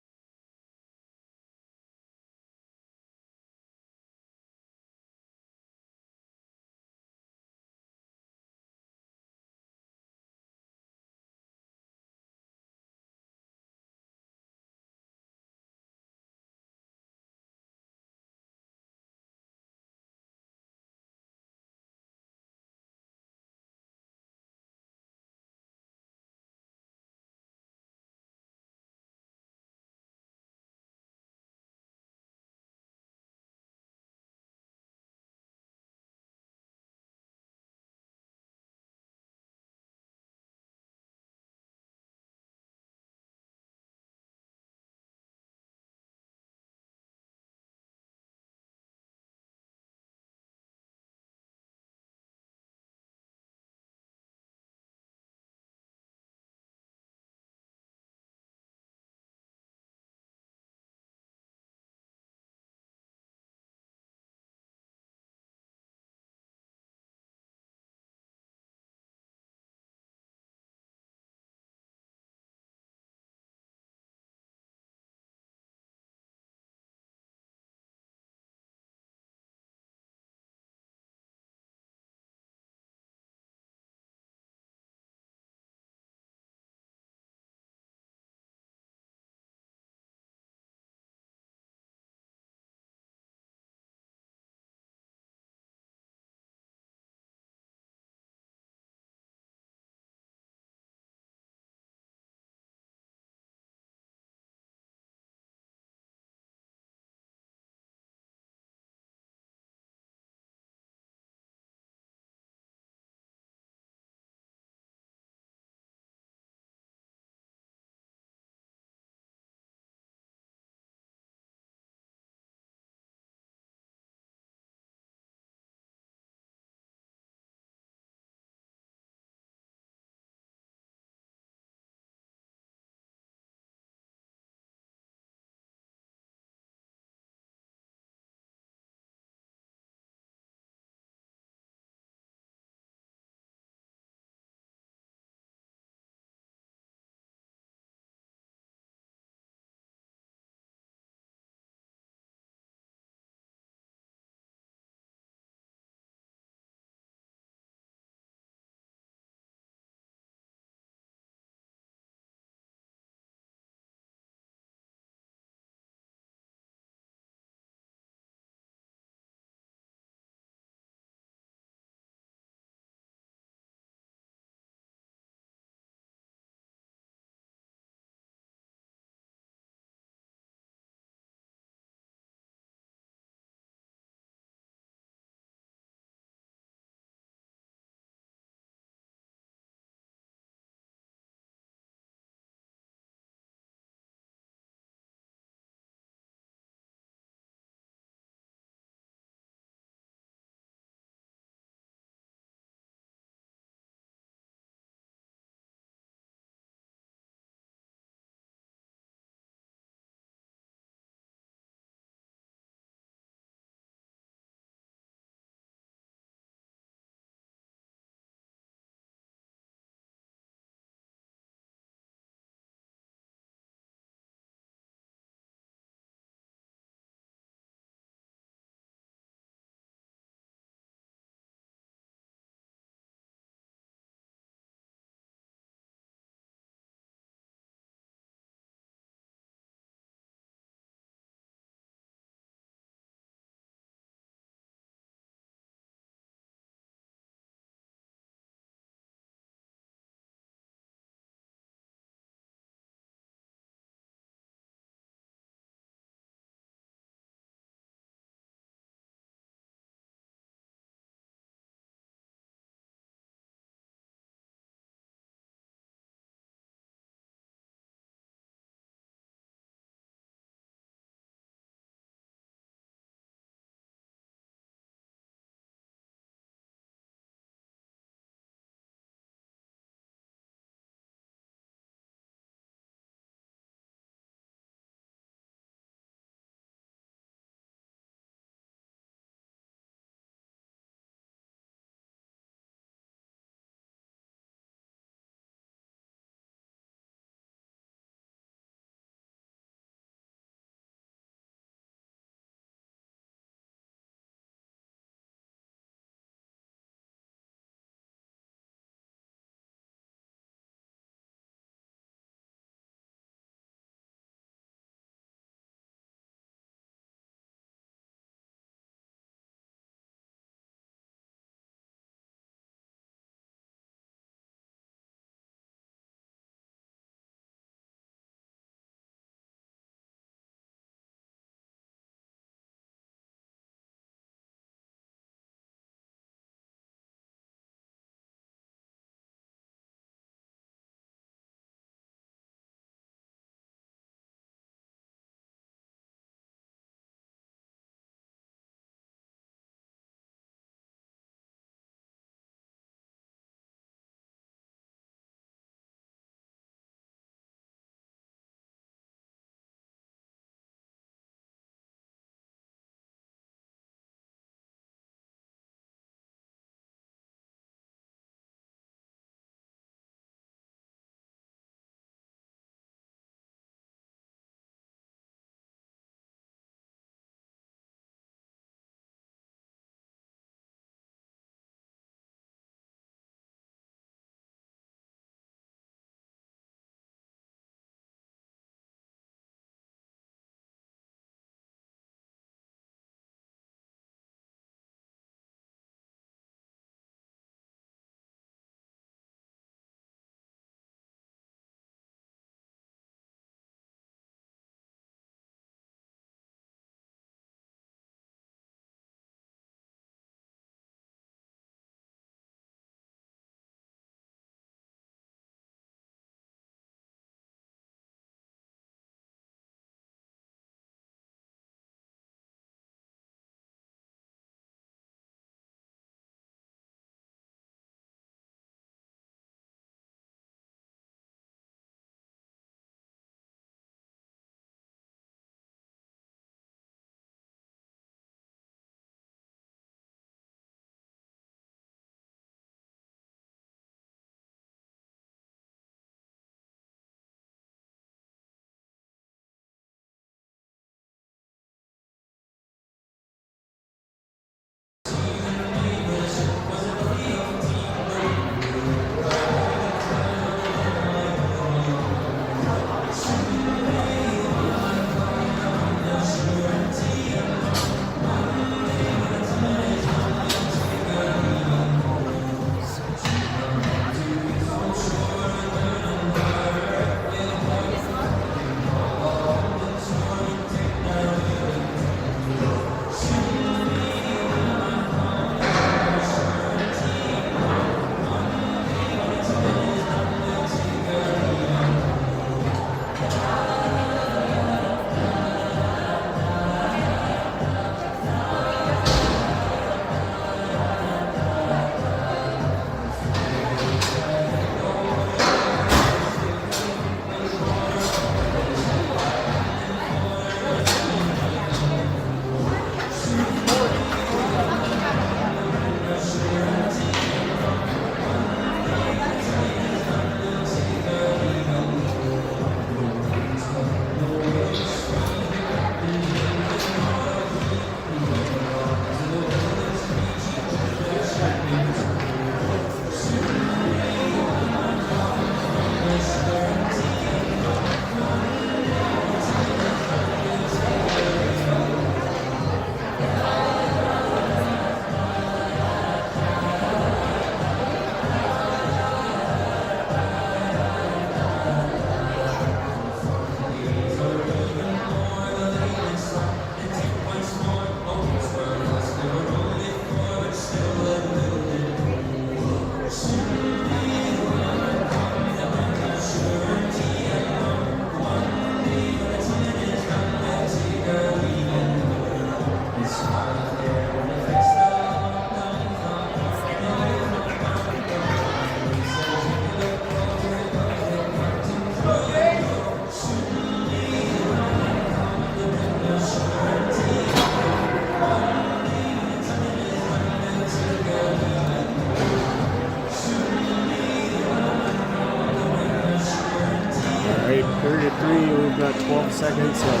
Third at 3, we've got 12 seconds of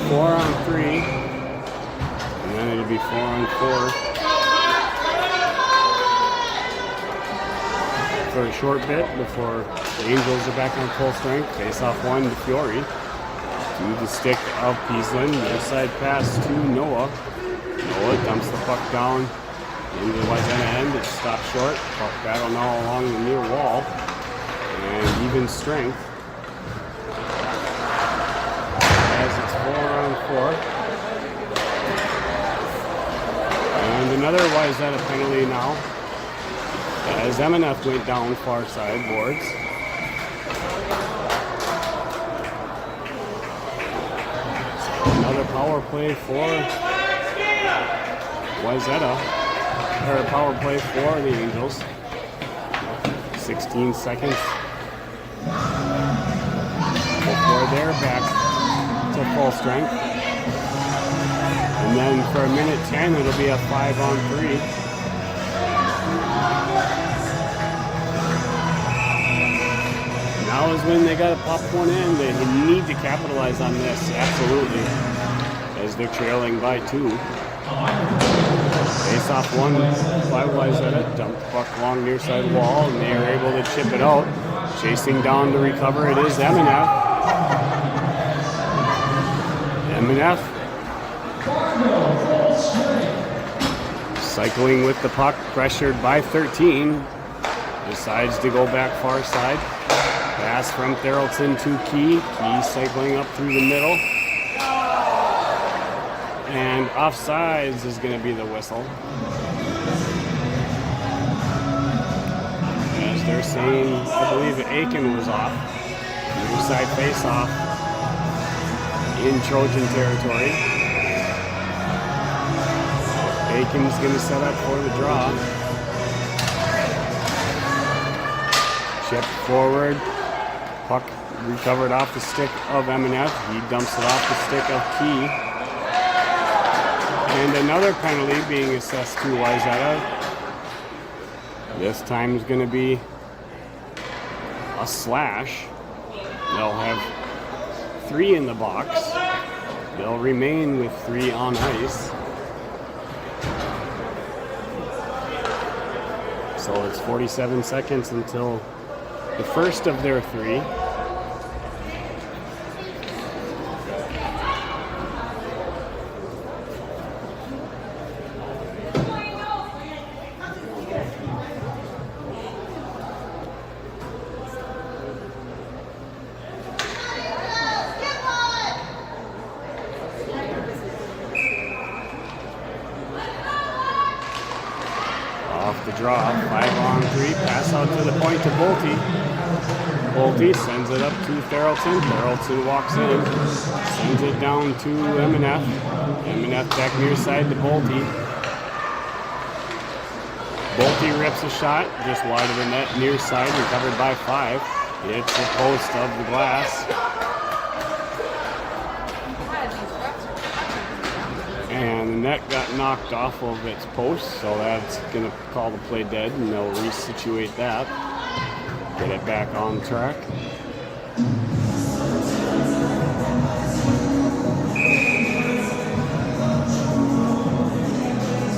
4 on 3. And then it'll be 4 on 4. For a short bit before the Angels are back on full strength. Face off 1 to Fiore. To the stick of Peasland. Near side pass to Noah. Noah dumps the puck down into the Wayzata end. It's stopped short. Puck battle now along the near wall. And even strength. As it's 4 on 4. And another Wayzata penalty now. As MNF went down far side boards. So another power play for Wayzata. Or power play for the Angels. 16 seconds before they're back to full strength. And then for a minute 10, it'll be a 5 on 3. Now is when they got to pop one in. They need to capitalize on this, absolutely, as they're trailing by 2. Face off 1 by Wayzata, dump the puck along near side wall, and they are able to chip it out. Chasing down to recover, it is MNF. MNF cycling with the puck, pressured by 13, decides to go back far side. Pass from Therrelton to Key. Key cycling up through the middle. And offsides is going to be the whistle. As they're saying, I believe Aiken was off. Near side face off in Trojan territory. Aiken's going to set up for the draw. Chip forward. Puck recovered off the stick of MNF. He dumps it off the stick of Key. And another penalty being assessed to Wayzata. This time is going to be a slash. They'll have 3 in the box. They'll remain with 3 on ice. So it's 47 seconds until the first of their 3. Off the draw, 5 on 3, pass out to the point to Bolte. Bolte sends it up to Therrelton. Therrelton walks in, sends it down to MNF. MNF back near side to Bolte. Bolte rips a shot just wide of the net, near side, recovered by 5. Hits the post of the glass. And the net got knocked off of its post, so that's going to call the play dead, and they'll resituate that. Get it back on track.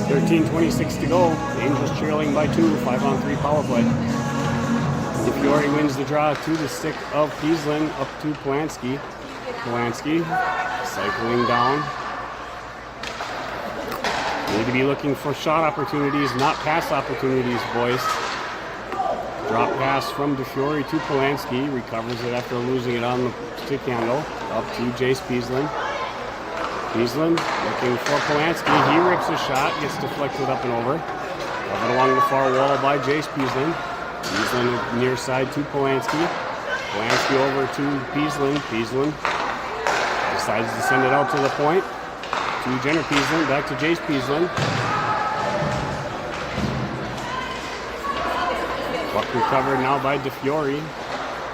.26 to go. The Angels trailing by 2, 5 on 3 power play. Fiore wins the draw to the stick of Peasland, up to Polanski. Polanski cycling down. Need to be looking for shot opportunities, not pass opportunities, boys. Drop pass from DeFiore to Polanski. Recovers it after losing it on the stick handle. Up to Jace Peasland. Peasland looking for Polanski. He rips a shot, gets deflected up and over. Covered along the far wall by Jace Peasland. Peasland near side to Polanski. Polanski over to Peasland. Peasland decides to send it out to the point. To Jenner Peasland, back to Jace Peasland. Puck recovered now by DeFiore.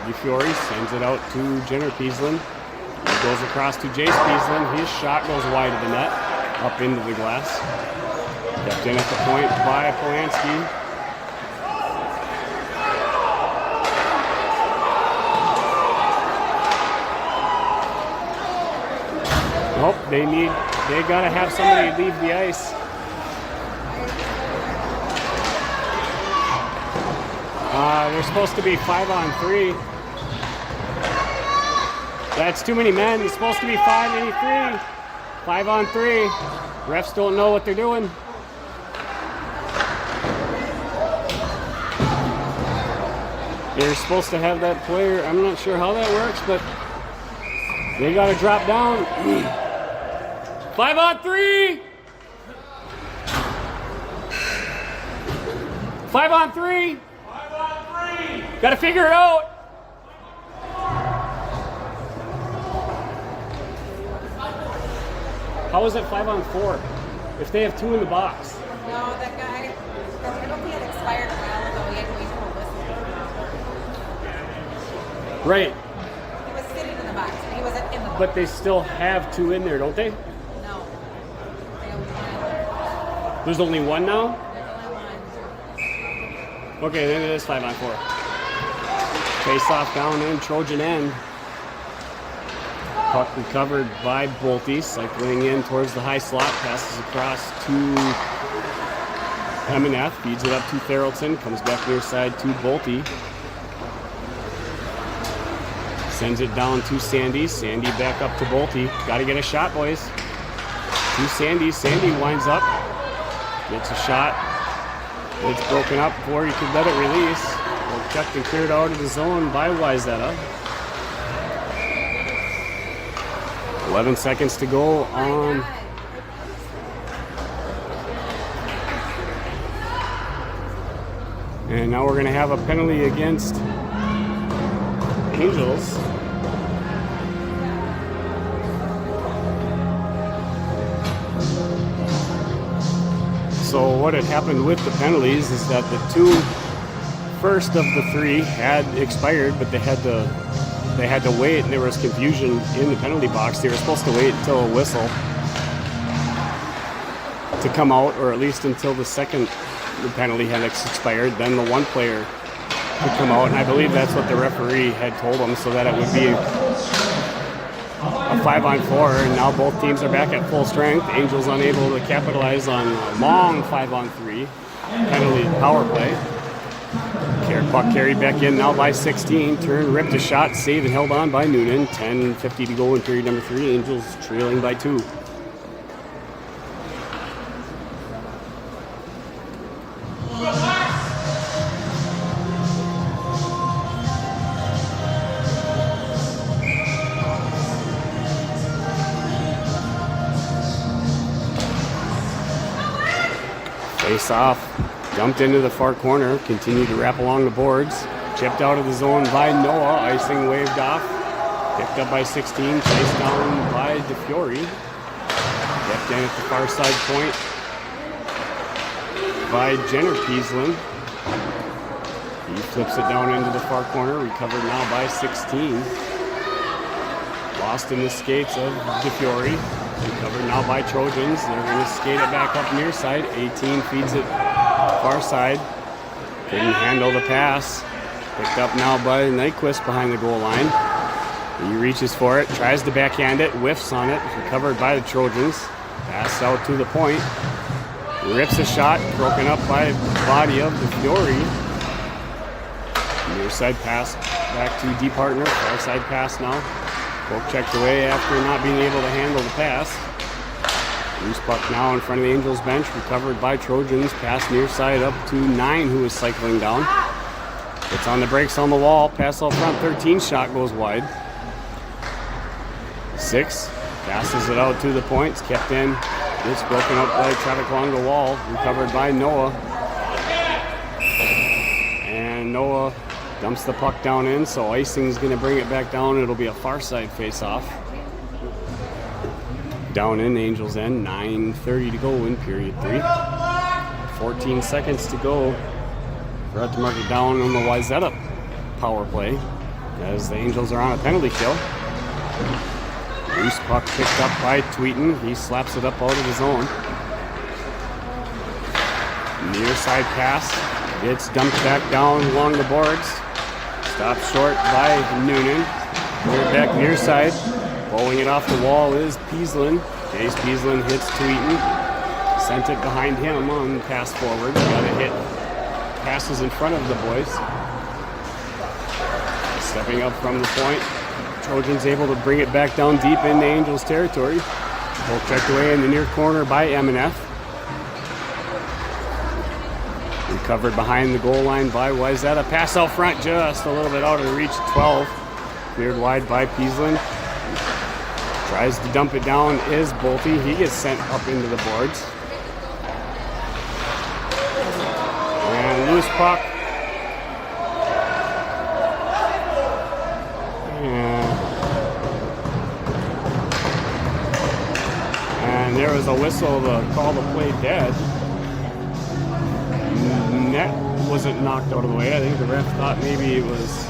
DeFiore sends it out to Jenner Peasland. He goes across to Jace Peasland. His shot goes wide of the net, up into the glass. Kept in at the point by Polanski. They gotta have somebody leave the ice. They're supposed to be 5-on-3. That's too many men. It's supposed to be 5-on-3. 5-on-3. Refs don't know what they're doing. They're supposed to have that player. I'm not sure how that works, but they got to drop down. 5-on-3. 5-on-3. Got to figure it out. How is it 5-on-4 if they have 2 in the box? No, that guy, the penalty had expired a while ago. He had to wait till a whistle. Right. He was sitting in the box. He wasn't in the box. But they still have 2 in there, don't they? No. They only one. There's only 1 now? There's only one. Okay, then it is 5-on-4. Face off down in Trojan end. Puck recovered by Bolte, cycling in towards the high slot, passes across to M&F, feeds it up to Therrelton, comes back near side to Bolte. Sends it down to Sandy. Sandy back up to Bolte. Got to get a shot, boys. To Sandy. Sandy winds up. Gets a shot. It's broken up before he could let it release. Well, checked and cleared out of the zone by Wayzata. 11 seconds to go on. And now we're going to have a penalty against Angels. So what had happened with the penalties is that the 2 first of the 3 had expired, but they had to wait, and there was confusion in the penalty box. They were supposed to wait until a whistle to come out, or at least until the second penalty had expired. Then the 1 player could come out, and I believe that's what the referee had told them, so that it would be a 5-on-4. And now both teams are back at full strength. Angels unable to capitalize on a long 5-on-3 penalty power play. Puck carried back in now by 16. Turn, ripped a shot, save and held on by Noonan. 10:50 to go in period number 3. Angels trailing by 2. Face off. Dumped into the far corner, continued to wrap along the boards. Chipped out of the zone by Noah, icing waved off. Picked up by 16, chased down by DeFiore. Kept in at the far side point by Jenner Peaslin. He flips it down into the far corner, recovered now by 16. Lost in the skates of DeFiore. Recovered now by Trojans. They're going to skate it back up near side. 18 feeds it far side. Couldn't handle the pass. Picked up now by Nyquist behind the goal line. He reaches for it, tries to backhand it, whiffs on it. Recovered by the Trojans. Pass out to the point. Rips a shot, broken up by the body of DeFiore. Near side pass back to D partner. Far side pass now. Poke checked away after not being able to handle the pass. Loose puck now in front of the Angels bench, recovered by Trojans. Pass near side up to 9, who is cycling down. It's on the brakes on the wall. Pass out front, 13 shot goes wide. 6 passes it out to the points, kept in. It's broken up by traffic along the wall, recovered by Noah. And Noah dumps the puck down in, so icing's going to bring it back down. It'll be a far side face-off. Down in Angels end, 9:30 to go in period 3. 14 seconds to go. Forgot to mark it down on the Wayzata power play as the Angels are on a penalty kill. Loose puck picked up by Tweeten. He slaps it up out of the zone. Near side pass. Gets dumped back down along the boards. Stopped short by Noonan. Cleared back near side. Bowling it off the wall is Peaslin. Jace Beaslin hits Tweeten. Sent it behind him on pass forward. Got a hit. Passes in front of the boys. Stepping up from the point. Trojans able to bring it back down deep into Angels territory. Ball checked away in the near corner by M&F. Recovered behind the goal line by Wayzata. Pass out front, just a little bit out of the reach of 12. Cleared wide by Peaslin. Tries to dump it down is Bolte. He gets sent up into the boards. And loose puck. And there was a whistle to call the play dead. Net wasn't knocked out of the way. I think the ref thought maybe it was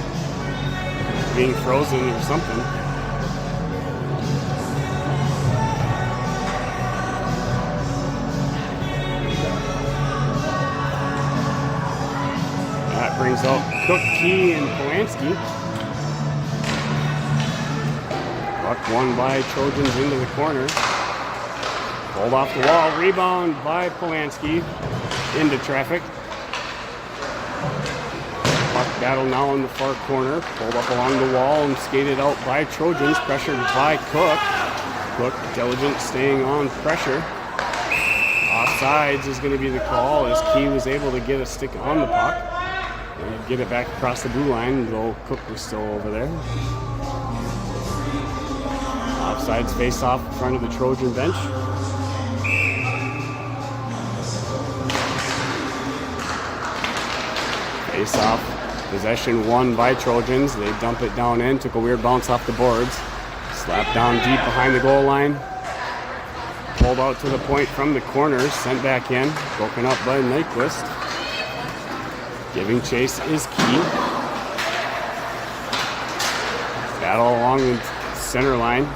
being frozen or something. That brings out Cook, Key, and Polanski. Puck won by Trojans into the corner. Pulled off the wall. Rebound by Polanski into traffic. Puck battle now in the far corner. Pulled up along the wall and skated out by Trojans. Pressured by Cook. Cook diligent, staying on pressure. Offsides is going to be the call as Key was able to get a stick on the puck and get it back across the blue line, though Cook was still over there. Offsides face off in front of the Trojan bench. Face off. Possession won by Trojans. They dump it down in. Took a weird bounce off the boards. Slapped down deep behind the goal line. Pulled out to the point from the corner. Sent back in. Broken up by Nyquist. Giving chase is Key. Battle along the center line.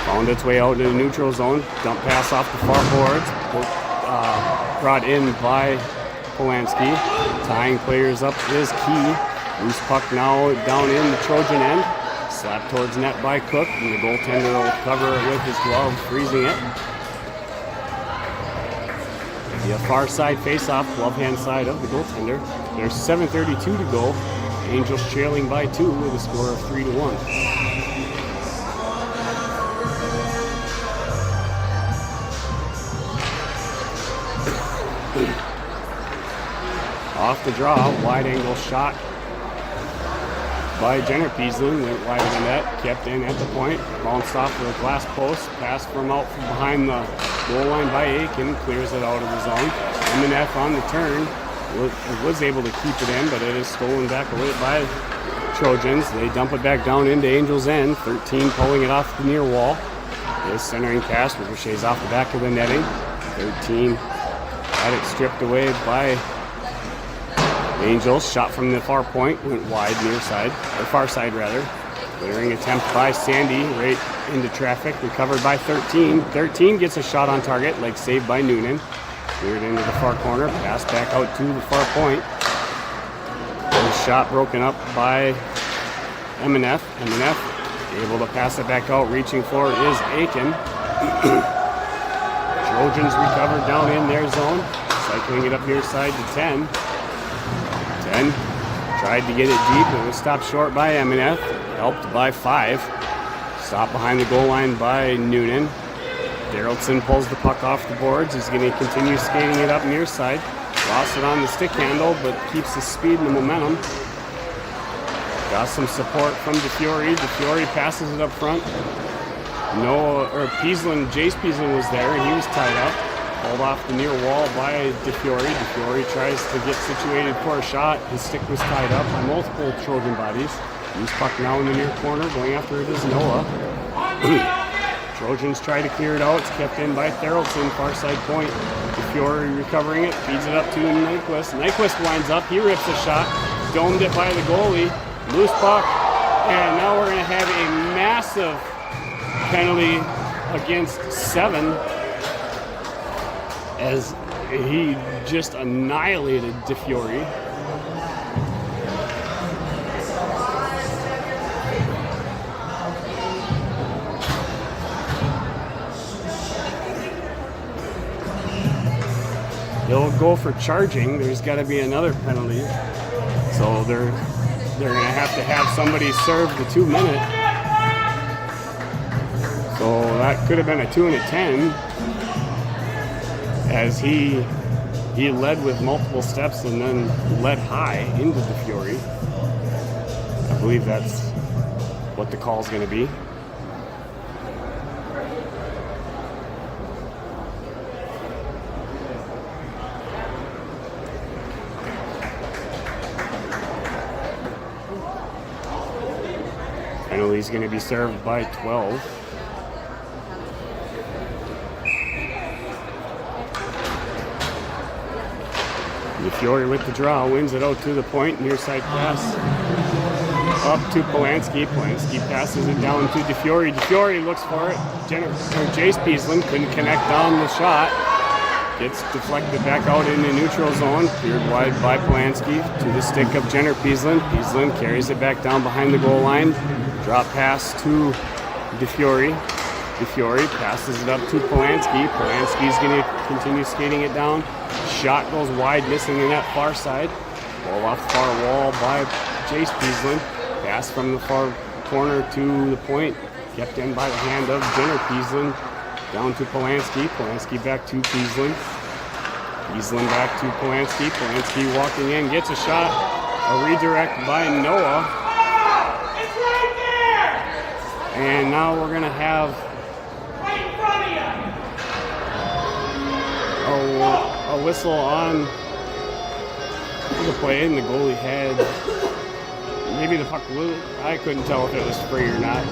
Found its way out into the neutral zone. Dump pass off the far boards. Brought in by Polanski. Tying players up is Key. Loose puck now down in the Trojan end. Slapped towards net by Cook, and the goaltender will cover it with his glove, freezing it. The far side face-off, glove hand side of the goaltender. There's 7:32 to go. Angels trailing by 2 with a score of 3-1. Off the draw, wide angle shot by Jenner Peaslin, went wide of the net, kept in at the point, bounced off the glass post, passed from out from behind the goal line by Aiken, clears it out of the zone. M&F on the turn, was able to keep it in, but it is stolen back away by Trojans. They dump it back down into Angels' end, 13 pulling it off the near wall. This centering pass ricochets off the back of the netting. 13 had it stripped away by Angels. Shot from the far point, went wide near side, or far side rather. Clearing attempt by Sandy, right into traffic, recovered by 13. 13 gets a shot on target, leg saved by Noonan. Cleared into the far corner, passed back out to the far point. And the shot broken up by M&F. M&F able to pass it back out, reaching for is Aiken. Trojans recovered down in their zone, cycling it up near side to 10. 10 tried to get it deep, but was stopped short by M&F, helped by 5. Stopped behind the goal line by Noonan. Darrellson pulls the puck off the boards. He's going to continue skating it up near side. Lost it on the stick handle, but keeps the speed and the momentum. Got some support from DeFiore. DeFiore passes it up front. Jace Peaslin was there. He was tied up. Pulled off the near wall by DeFiore. DeFiore tries to get situated for a shot. His stick was tied up by multiple Trojan bodies. Loose puck now in the near corner. Going after it is Noah. Trojans try to clear it out. It's kept in by Therrelson, far side point. DeFiore recovering it. Feeds it up to Nyquist. Nyquist winds up. He rips a shot. Domed it by the goalie. Loose puck. And now we're going to have a massive penalty against 7. As he just annihilated DeFiore. He'll go for charging. There's got to be another penalty. So they're going to have somebody serve the 2 minute. So that could have been a 2 and a 10, as he led with multiple steps and then led high into the Fury. I believe that's what the call is going to be. Penalty is going to be served by 12. The Fury with the draw, wins it out to the point, near side pass up to Polanski. Polanski passes it down to DeFiore. DeFiore looks for it. Jace Peasland couldn't connect on the shot. Gets deflected back out in the neutral zone. Cleared wide by Polanski to the stick of Jenner Peasland. Peasland carries it back down behind the goal line. Drop pass to DeFiore. DeFiore passes it up to Polanski. Polanski's going to continue skating it down. Shot goes wide, missing the net far side. Ball off the far wall by Jace Peasland. Pass from the far corner to the point. Kept in by the hand of Jenner Peasland. Down to Polanski. Polanski back to Peasland. Peasland back to Polanski. Polanski walking in, gets a shot. A redirect by Noah. It's right there! And now we're going to have Right in front of you! a whistle on the play, and the goalie had maybe the puck blew. I couldn't tell if it was free or not.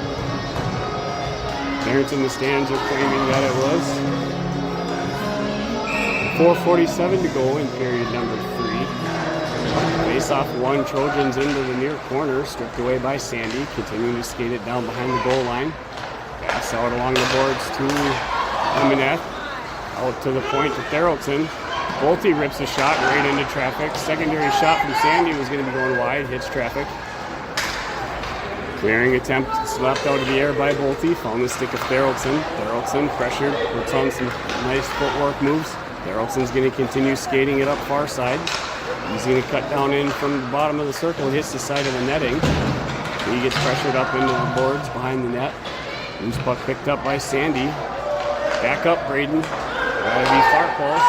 Parents in the stands are claiming that it was. 4:47 to go in period number 3. Face-off one, Trojans into the near corner, stripped away by Sandy, continuing to skate it down behind the goal line. Pass out along the boards to Emineth. Out to the point to Therrelton. Bolte rips a shot right into traffic. Secondary shot from Sandy was going to be going wide, hits traffic. Clearing attempt slapped out of the air by Bolte. Found the stick of Therrelton. Therrelton pressured, puts on some nice footwork moves. Therrelton's going to continue skating it up far side. He's going to cut down in from the bottom of the circle, hits the side of the netting. He gets pressured up into the boards behind the net. Loose puck picked up by Sandy. Back up, Braden. That'll be far post.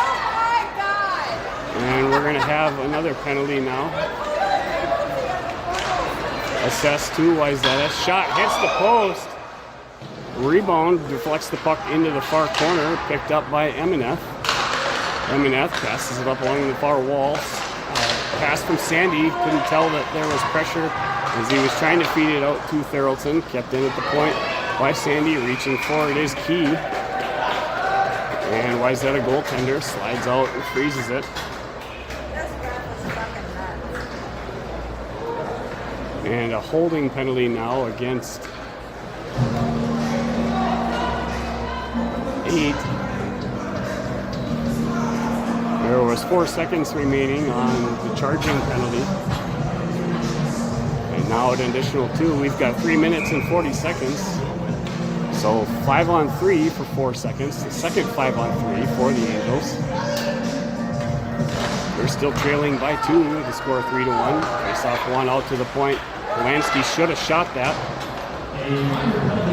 And we're going to have another penalty now. Assessed to Wayzata. Shot hits the post. Rebound deflects the puck into the far corner. Picked up by Emineth. Emineth passes it up along the far wall. Pass from Sandy. Couldn't tell that there was pressure as he was trying to feed it out to Therrelton. Kept in at the point by Sandy. Reaching for it is Key. And Wayzata goaltender slides out and freezes it. And a holding penalty now against 8. There was 4 seconds remaining on the charging penalty. And now an additional 2. We've got 3 minutes and 40 seconds. So 5-on-3 for 4 seconds. The second 5-on-3 for the Angels. They're still trailing by 2. The score 3-1. Face off one out to the point. Polanski should have shot that.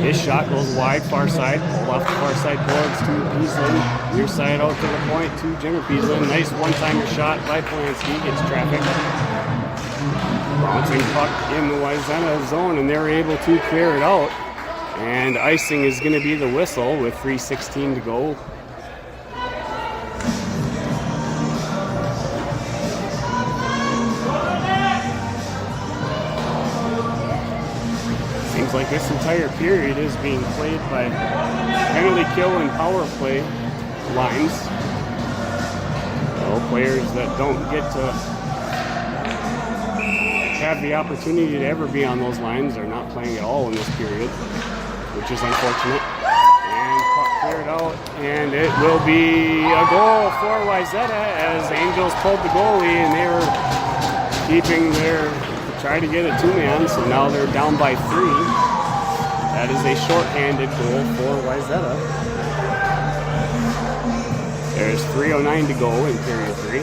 His shot goes wide, far side. Pulled off the far side boards to Peasland. Near side out to the point to Jenner Peasland. Nice one-timer shot by Polanski. Gets traffic. Bouncing puck in the Wayzata zone, and they're able to clear it out. And icing is going to be the whistle with 3:16 to go. Seems like this entire period is being played by penalty kill and power play lines. So players that don't get to have the opportunity to ever be on those lines are not playing at all in this period, which is unfortunate. And puck cleared out, and it will be a goal for Wayzata as Angels pulled the goalie, and they were keeping their try to get a 2-man, so now they're down by 3. That is a shorthanded goal for Wayzata. There's 3:09 to go in period 3.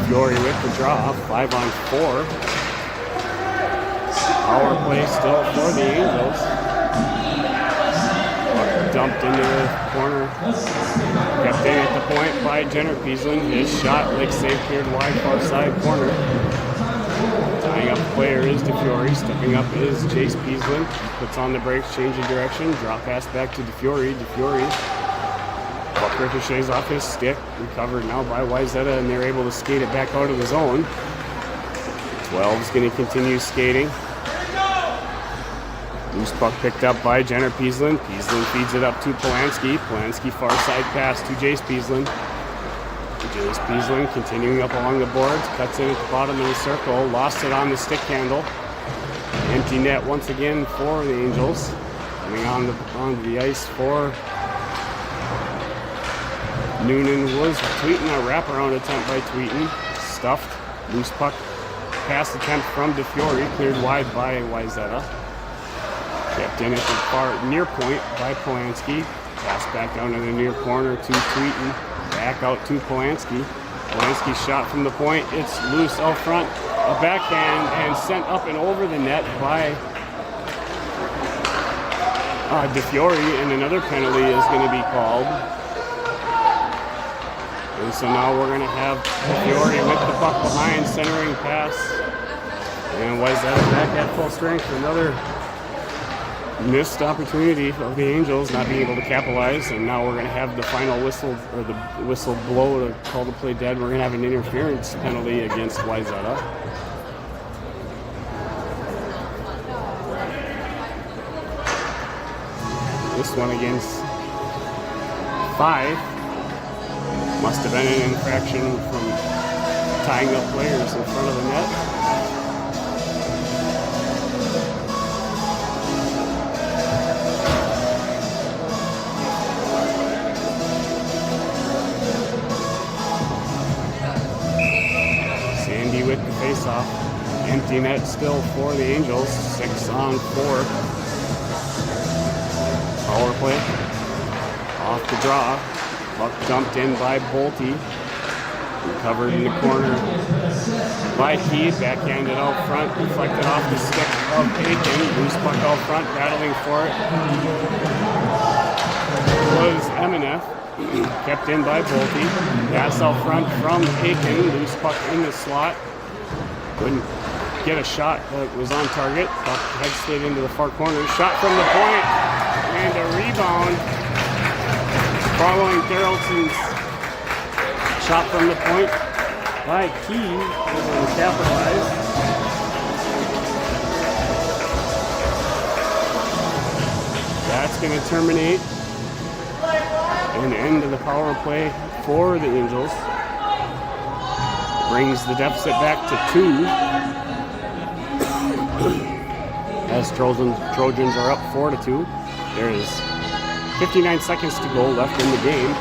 Fiore with the draw, 5-on-4. Power play still for the Angels. Dumped into the corner. Kept in at the point by Jenner Peasland. His shot, leg save, cleared wide, far side corner. Tying up the player is DeFiore. Stepping up is Jace Peasland. Puts on the brakes, changing direction. Drop pass back to DeFiore. DeFiore. Puck ricochets off his stick. Recovered now by Wayzata, and they're able to skate it back out of the zone. 12 is going to continue skating. Loose puck picked up by Jenner Peasland. Peasland feeds it up to Polanski. Polanski far side pass to Jace Peasland. Jace Peasland continuing up along the boards. Cuts in at the bottom of the circle. Lost it on the stick handle. Empty net once again for the Angels. Coming onto the ice for Noonan was Tweeten. A wraparound attempt by Tweeten. Stuffed. Loose puck pass attempt from DeFiore. Cleared wide by Wayzata. Kept in at the far near point by Polanski. Pass back down to the near corner to Tweeten. Back out to Polanski. Polanski shot from the point. It's loose out front. A backhand and sent up and over the net by DeFiore, and another penalty is going to be called. And so now we're going to have DeFiore with the puck behind, centering pass. And Wayzata back at full strength. Another missed opportunity of the Angels not being able to capitalize, and now we're going to have the final whistle, or the whistle blow to call the play dead. We're going to have an interference penalty against Wayzata. This one against 5 must have been an infraction from tying up players in front of the net. With the face-off. Empty net still for the Angels. 6-on-4. Power play. Off the draw. Puck dumped in by Bolte. Recovered in the corner by Key. Backhanded out front. Deflected off the stick of Aiken. Loose puck out front. Battling for it was Eminef. Kept in by Bolte. Pass out front from Aiken. Loose puck in the slot. Couldn't get a shot that was on target. Puck head slid into the far corner. Shot from the point. And a rebound. Following Carrollson's shot from the point by Key. Able to capitalize. That's going to terminate an end of the power play for the Angels. Brings the deficit back to 2 as Trojans are up 4-2. There is 59 seconds to go left in the game.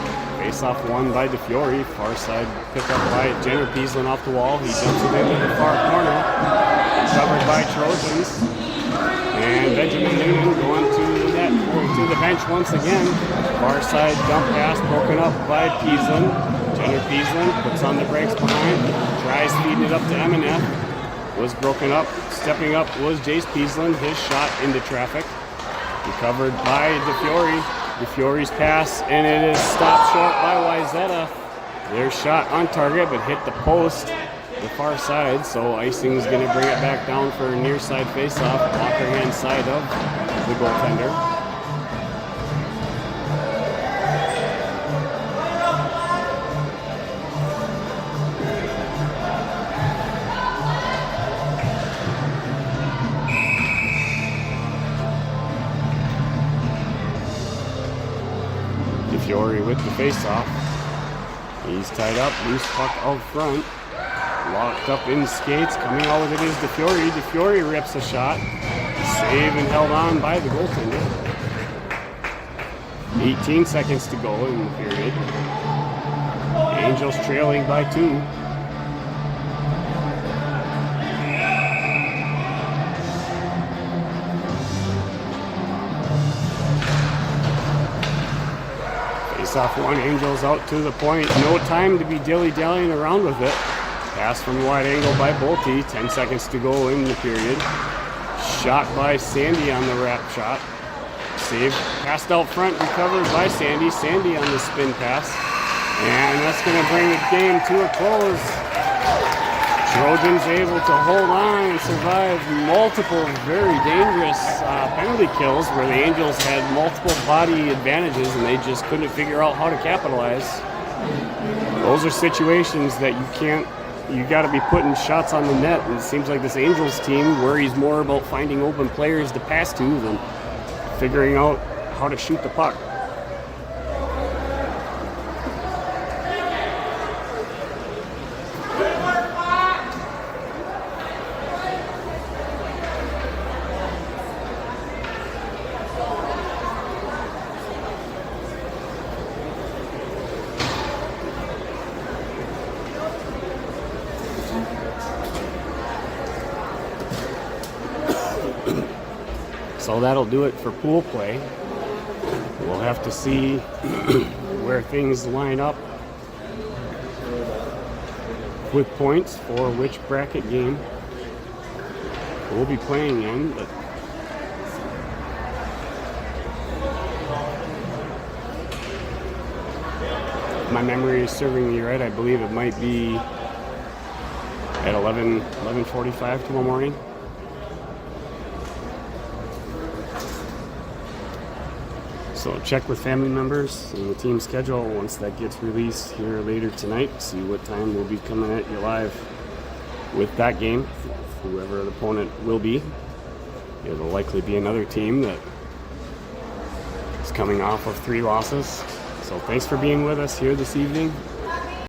Face-off won by DeFiore. Far side picked up by Jenner Peasland off the wall. He dumps it into the far corner. Covered by Trojans. And Benjamin Noonan going to the net, to the bench once again. Far side dump pass broken up by Peasland. Jenner Peasland puts on the brakes behind. Tries feeding it up to Eminef. Was broken up. Stepping up was Jace Peasland. His shot into traffic. Recovered by DeFiore. DeFiore's pass, and it is stopped short by Wayzata. Their shot on target, but hit the post, the far side. So icing is going to bring it back down for a near side face-off. Blocker hand side of the goaltender. DeFiore with the face-off. He's tied up, loose puck out front. Locked up in skates, coming out with it is DeFiore. DeFiore rips a shot. Save and held on by the goaltender. 18 seconds to go in the period. Angels trailing by 2. Face off one, Angels out to the point. No time to be dilly-dallying around with it. Pass from wide angle by Bolte. 10 seconds to go in the period. Shot by Sandy on the wrap shot. Save, passed out front, recovered by Sandy. Sandy on the spin pass. And that's going to bring the game to a close. Trojans able to hold on and survive multiple very dangerous penalty kills where the Angels had multiple body advantages and they just couldn't figure out how to capitalize. Those are situations that you got to be putting shots on the net, and it seems like this Angels team worries more about finding open players to pass to than figuring out how to shoot the puck. So that'll do it for pool play. We'll have to see where things line up with points for which bracket game we'll be playing in. But if my memory is serving me right, I believe it might be at 11:45 tomorrow morning. So check with family members and the team schedule once that gets released here later tonight. See what time we'll be coming at you live with that game. Whoever the opponent will be. It'll likely be another team that is coming off of 3 losses. So thanks for being with us here this evening.